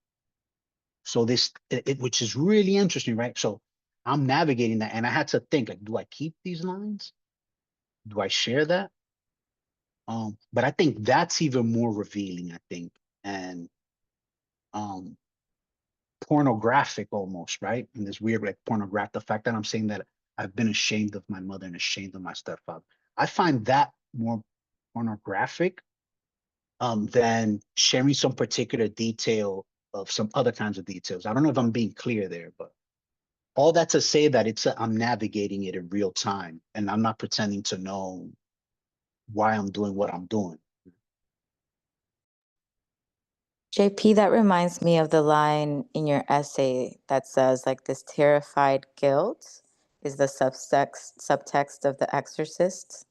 So which is really interesting, right? So I'm navigating that, and I had to think like, do I keep these lines? Do I share that? But I think that's even more revealing, I think, and um pornographic almost, right? And this weird like pornographic, the fact that I'm saying that I've been ashamed of my mother and ashamed of my stepfather. I find that more pornographic than sharing some particular detail of some other kinds of details. I don't know if I'm being clear there, but all that to say that I'm navigating it in real time, and I'm not pretending to know why I'm doing what I'm doing. JP, that reminds me of the line in your essay that says, like, this terrified guilt is the subtext of The Exorcist.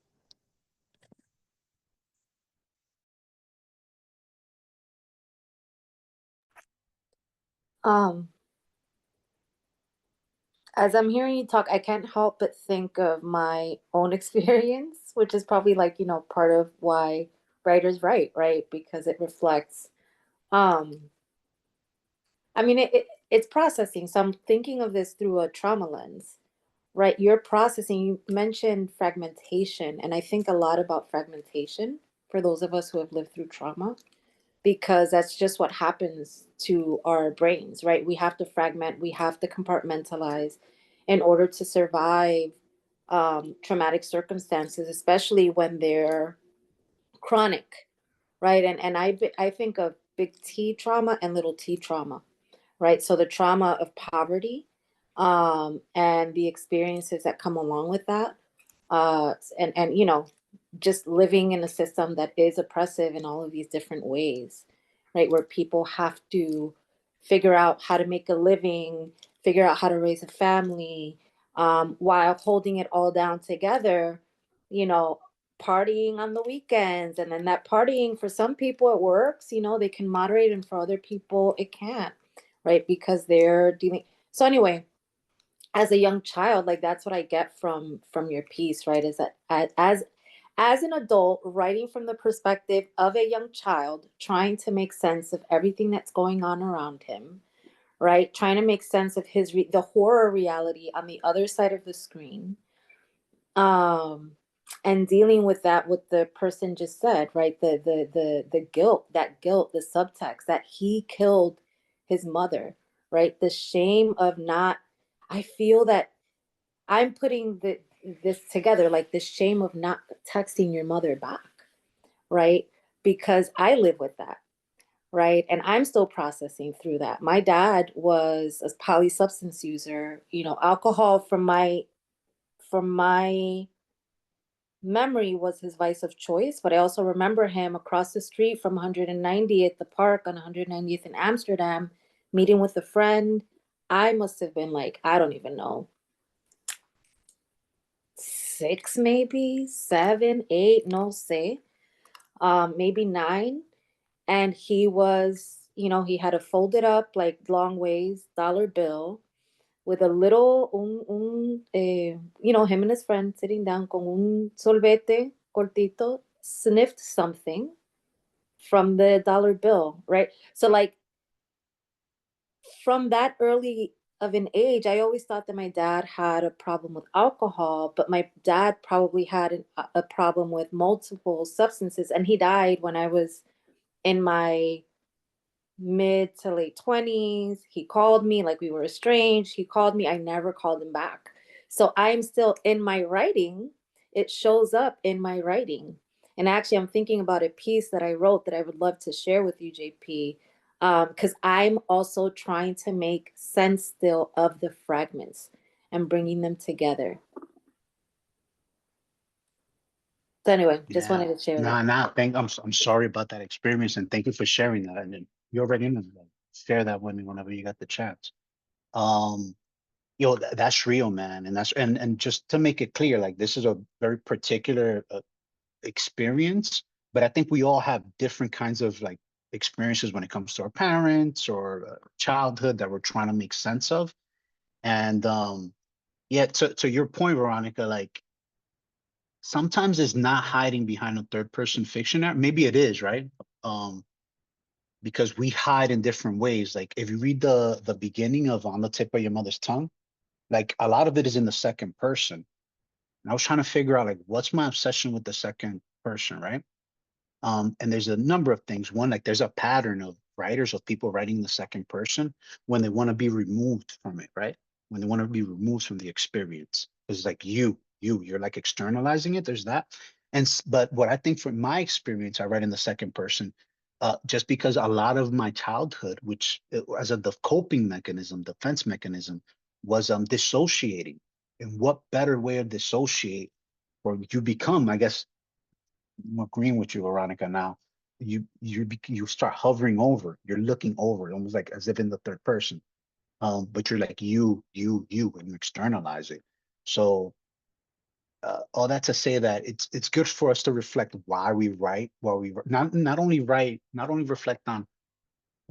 As I'm hearing you talk, I can't help but think of my own experience, which is probably like, part of why writers write, right? Because it reflects, I mean, it's processing. So I'm thinking of this through a trauma lens, right? You're processing, you mentioned fragmentation, and I think a lot about fragmentation for those of us who have lived through trauma, because that's just what happens to our brains, right? We have to fragment, we have to compartmentalize in order to survive traumatic circumstances, especially when they're chronic, right? And I think of big T trauma and little T trauma, right? So the trauma of poverty and the experiences that come along with that, and just living in a system that is oppressive in all of these different ways, right? Where people have to figure out how to make a living, figure out how to raise a family, while holding it all down together, you know, partying on the weekends. And then that partying, for some people it works, they can moderate, and for other people it can't, right? Because they're dealing. So anyway, as a young child, like, that's what I get from your piece, right? Is that as an adult writing from the perspective of a young child, trying to make sense of everything that's going on around him, right? Trying to make sense of the horror reality on the other side of the screen, and dealing with that, what the person just said, right? The guilt, the subtext that he killed his mother, right? The shame of not. I feel that I'm putting this together, like the shame of not texting your mother back, right? Because I live with that, right? And I'm still processing through that. My dad was a polysubstance user, you know, alcohol from my memory was his vice of choice, but I also remember him across the street from 190 at the park on 190th in Amsterdam, meeting with a friend. I must have been like, I don't even know, 6, maybe 7, 8, no sé, maybe 9. And he was, you know, he had a folded up, like long ways dollar bill with a little, you know, him and his friend sitting down con un solvete cortito, sniffed something from the dollar bill, right? So like from that early of an age, I always thought that my dad had a problem with alcohol, but my dad probably had a problem with multiple substances. And he died when I was in my mid to late 20s. He called me, like we were estranged. He called me. I never called him back. So I'm still in my writing. It shows up in my writing. And actually, I'm thinking about a piece that I wrote that I would love to share with you, JP, because I'm also trying to make sense still of the fragments and bringing them together. So anyway, just Yeah. wanted to share that. I'm sorry about that experience, and thank you for sharing that. And then you already know, share that with me whenever you got the chance. Um, that's real, man. And and just to make it clear, like this is a very particular experience, but I think we all have different kinds of like experiences when it comes to our parents or childhood that we're trying to make sense of. And yeah, to your point, Veronica, like sometimes it's not hiding behind a third person fiction. Maybe it is, right? Um, because we hide in different ways. Like if you read the beginning of On the Tip of Your Mother's Tongue, like a lot of it is in the second person. And I was trying to figure out like what's my obsession with the second person, right? And there's a number of things. One, like there's a pattern of writers, of people writing the second person when they want to be removed from it, right? When they want to be removed from the experience. It's like you're like externalizing it. There's that. But what I think from my experience, I write in the second person, just because a lot of my childhood, which as the coping mechanism, defense mechanism, was dissociating. And what better way to dissociate or you become, I guess, I'm agreeing with you, Veronica. Now, you start hovering over. You're looking over, almost like as if in the third person. But you're like you, and you externalize it. So, all that to say that it's good for us to reflect why we write, not only write, not only reflect on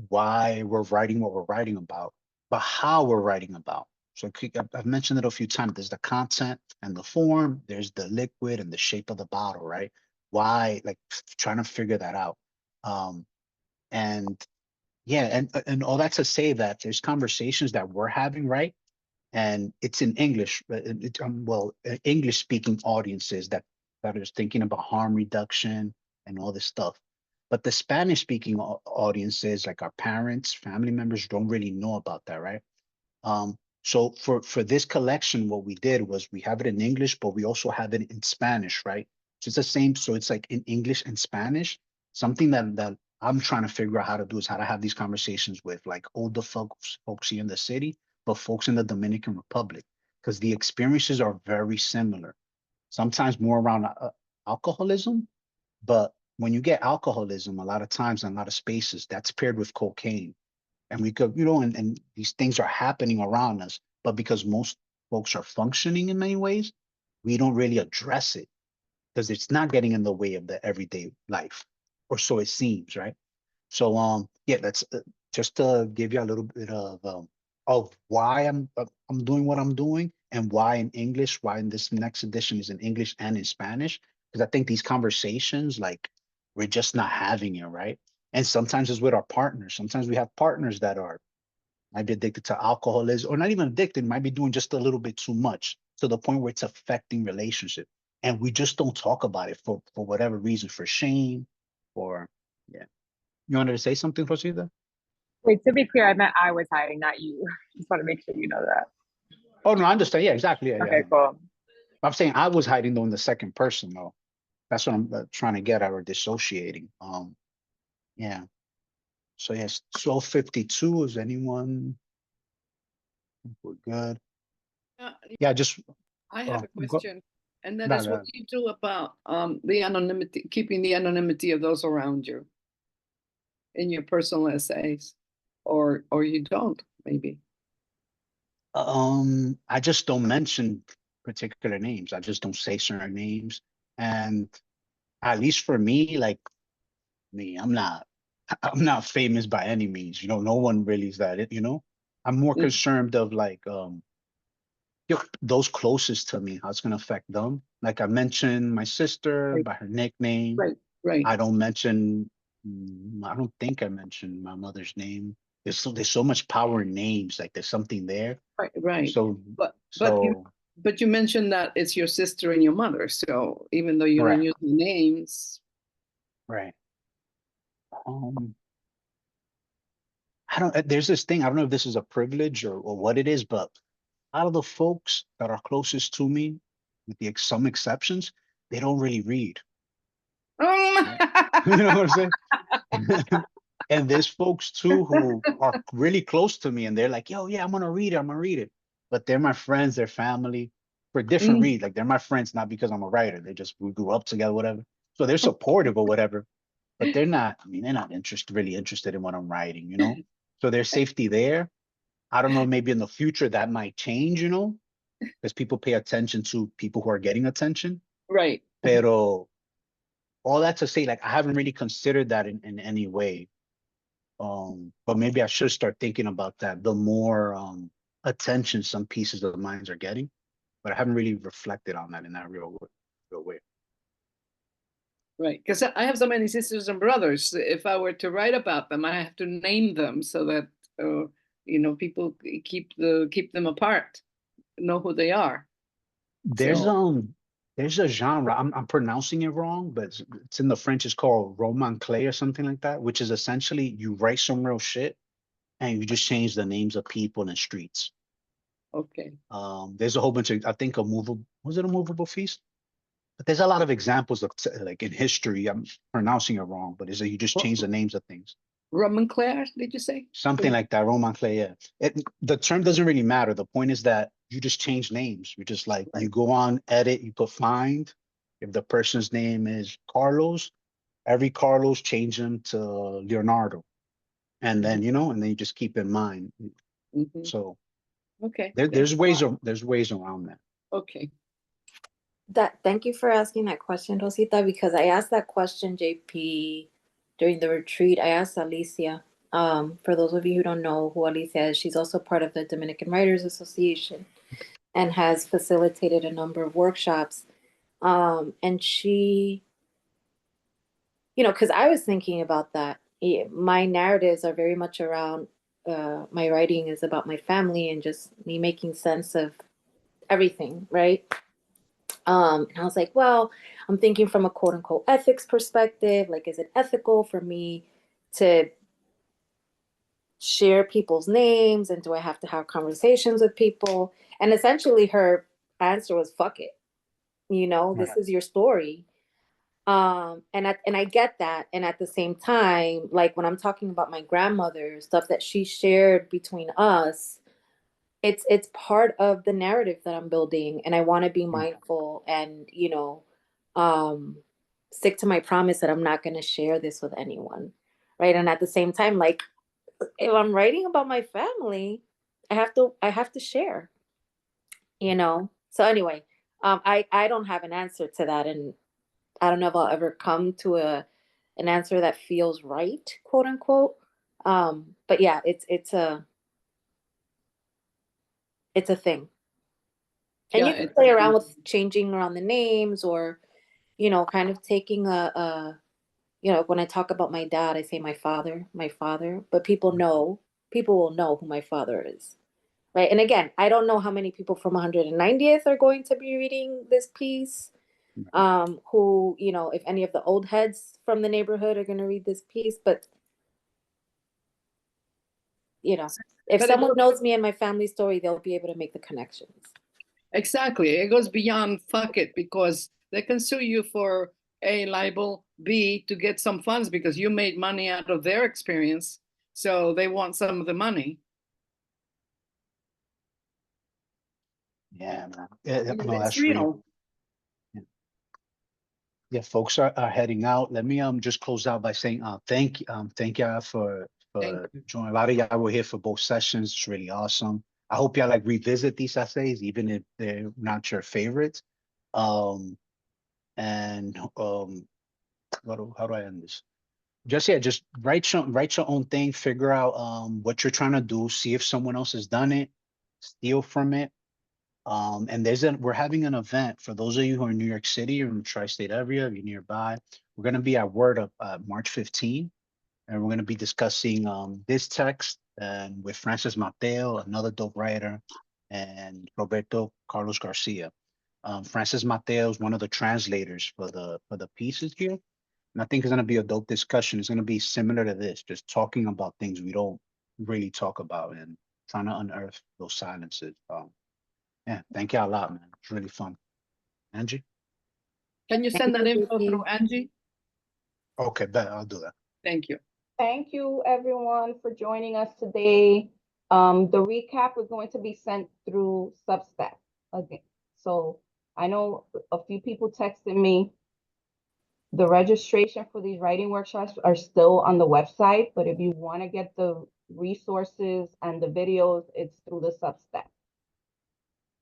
why we're writing what we're writing about, but how we're writing about. So I've mentioned it a few times. There's the content and the form. There's the liquid and the shape of the bottle, right? Why, like trying to figure that out. And yeah, and all that to say that there's conversations that we're having, right? And it's in English, English speaking audiences that is thinking about harm reduction and all this stuff. But the Spanish speaking audiences, like our parents, family members, don't really know about that, right? So for this collection, what we did was we have it in English, but we also have it in Spanish, right? So it's the same. So it's like in English and Spanish. Something that I'm trying to figure out how to do is how to have these conversations with like older folks here in the city, but folks in the Dominican Republic, because the experiences are very similar. Sometimes more around alcoholism, but when you get alcoholism, a lot of times in a lot of spaces, that's paired with cocaine. And we could, and these things are happening around us, but because most folks are functioning in many ways, we don't really address it because it's not getting in the way of the everyday life, or so it seems, right? So, yeah, that's just to give you a little bit of why I'm doing what I'm doing and why in English, why in this next edition is in English and in Spanish, because I think these conversations, like, we're just not having it, right? And sometimes it's with our partners. Sometimes we have partners that might be addicted to alcoholism, or not even addicted, might be doing just a little bit too much to the point where it's affecting relationship. And we just don't talk about it for whatever reason, for shame, or yeah. You wanted to say something, Rosita? Wait, to be clear, I meant I was hiding, not you. Just want to make sure you know that. Oh no, I understand. Yeah, exactly. Yeah, Okay, cool. I'm saying I was hiding though in the second person though. That's what I'm trying to get at, or dissociating. Yeah. So yes, 12:52. Is anyone? We're good. Uh, Yeah, just I have a go. question, and that No, is what do you do about the anonymity, keeping the anonymity of those around you in your personal essays, or you don't, maybe. I just don't mention particular names. I just don't say certain names. And at least for me, like me, I'm not famous by any means. You know, no one really is that, you know. I'm more Mm. concerned of like those closest to me, how it's gonna affect them. Like I mentioned my sister Right, by her nickname. right, right, I don't mention, I don't think I mentioned my mother's name. There's so much power in names, like there's something there. right, right. So But so you mentioned that it's your sister and your mother. So even though you don't correct, use the names, right. Um I don't there's this thing, I don't know if this is a privilege or what it is, but out of the folks that are closest to me, with the some exceptions, they don't really read. Right? You know what I'm saying? And there's folks too who are really close to me and they're like, yo, yeah, I'm gonna read it, I'm gonna read it. But they're my friends, they're family for different Mm, reasons. Like they're my friends, not because I'm a writer. They just we grew up together, whatever. So they're supportive or whatever, but they're not, I mean, they're not really interested in what I'm writing, you know? So there's safety there. I don't know, maybe in the future that might change, you know, because people pay attention to people who are getting attention. right. Pero all that to say, like I haven't really considered that in any way. But maybe I should start thinking about that. The more attention some pieces of minds are getting, but I haven't really reflected on that in that real way. Right, because I have so many sisters and brothers. If I were to write about them, I have to name them so that people keep them apart, know who they are. There's So there's a genre. I'm pronouncing it wrong, but it's in the French. It's called roman clé or something like that, which is essentially you write some real shit and you just change the names of people and streets. okay, There's a whole bunch of I think a movable was it a movable feast? But there's a lot of examples of like in history. I'm pronouncing it wrong, but is that you just change the names of things, Roman Claire, did you say? something like that. Roman Clay. Yeah. The term doesn't really matter. The point is that you just change names. You just like you go on edit. You put find. If the person's name is Carlos, every Carlos change them to Leonardo, and then and then you just keep in mind. Mm-hmm. So Okay, there's ways around that. okay. Thank you for asking that question, Rosita, because I asked that question, JP, during the retreat. I asked Alicia. For those of you who don't know who Alicia is, she's also part of the Dominican Writers Association and has facilitated a number of workshops. And she, because I was thinking about that. My narratives are very much around, my writing is about my family and just me making sense of everything, right? And I was like, well, I'm thinking from a quote unquote ethics perspective. Like, is it ethical for me to share people's names? And do I have to have conversations with people? And essentially, her answer was, fuck it. This is your story. And I get that. And at the same time, like when I'm talking about my grandmother, stuff that she shared between us, it's part of the narrative that I'm building, and I want to be mindful and stick to my promise that I'm not going to share this with anyone, right? And at the same time, like if I'm writing about my family, I have to share, So anyway, I don't have an answer to that, and I don't know if I'll ever come to an answer that feels right, quote unquote. But yeah, it's a thing. And Yeah, you can play around with changing around the names or, kind of taking when I talk about my dad, I say my father, but people will know who my father is. Right. And again, I don't know how many people from 190th are going to be reading this piece. Who, if any of the old heads from the neighborhood are going to read this piece, but if someone knows me and my family story, they'll be able to make the connections. Exactly. It goes beyond fuck it, because they can sue you for A, libel, B, to get some funds because you made money out of their experience. So they want some of the money. Yeah, man. Yeah, You know, no, it's that's real. real. Yeah, folks are heading out. Let me just close out by saying thank y'all for Thank you. joining. A lot of y'all were here for both sessions. It's really awesome. I hope y'all like revisit these essays, even if they're not your favorites. And how do I end this? Just write your own thing, figure out what you're trying to do, see if someone else has done it, steal from it. And we're having an event for those of you who are in New York City or in the tri-state area, if you're nearby. We're going to be at Word Up March 15, and we're going to be discussing this text and with Francis Mateo, another dope writer, and Roberto Carlos Garcia. Francis Mateo is one of the translators for the pieces here, and I think it's going to be a dope discussion. It's going to be similar to this, just talking about things we don't really talk about and trying to unearth those silences. Yeah, thank you a lot, man. It's really fun. Angie? Can you send that Thank you, info JP. through Angie? Okay, bet I'll do that. Thank you. Thank you, everyone, for joining us today. The recap is going to be sent through Substack again. So I know a few people texted me. The registration for these writing workshops are still on the website, but if you want to get the resources and the videos, it's through the Substack.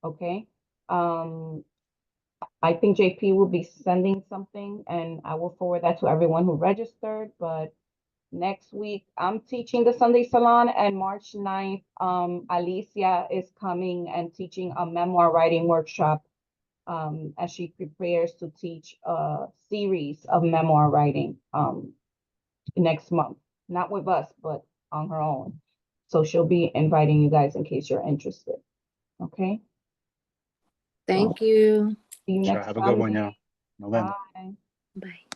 Okay. I think JP will be sending something and I will forward that to everyone who registered, but next week I'm teaching the Sunday Salon, and March 9th, Alicia is coming and teaching a memoir writing workshop as she prepares to teach a series of memoir writing next month, not with us, but on her own. So she'll be inviting you guys in case you're interested. Okay. Thank you. See you Sure, next have a good one, Sunday. y'all. November. Bye. Bye.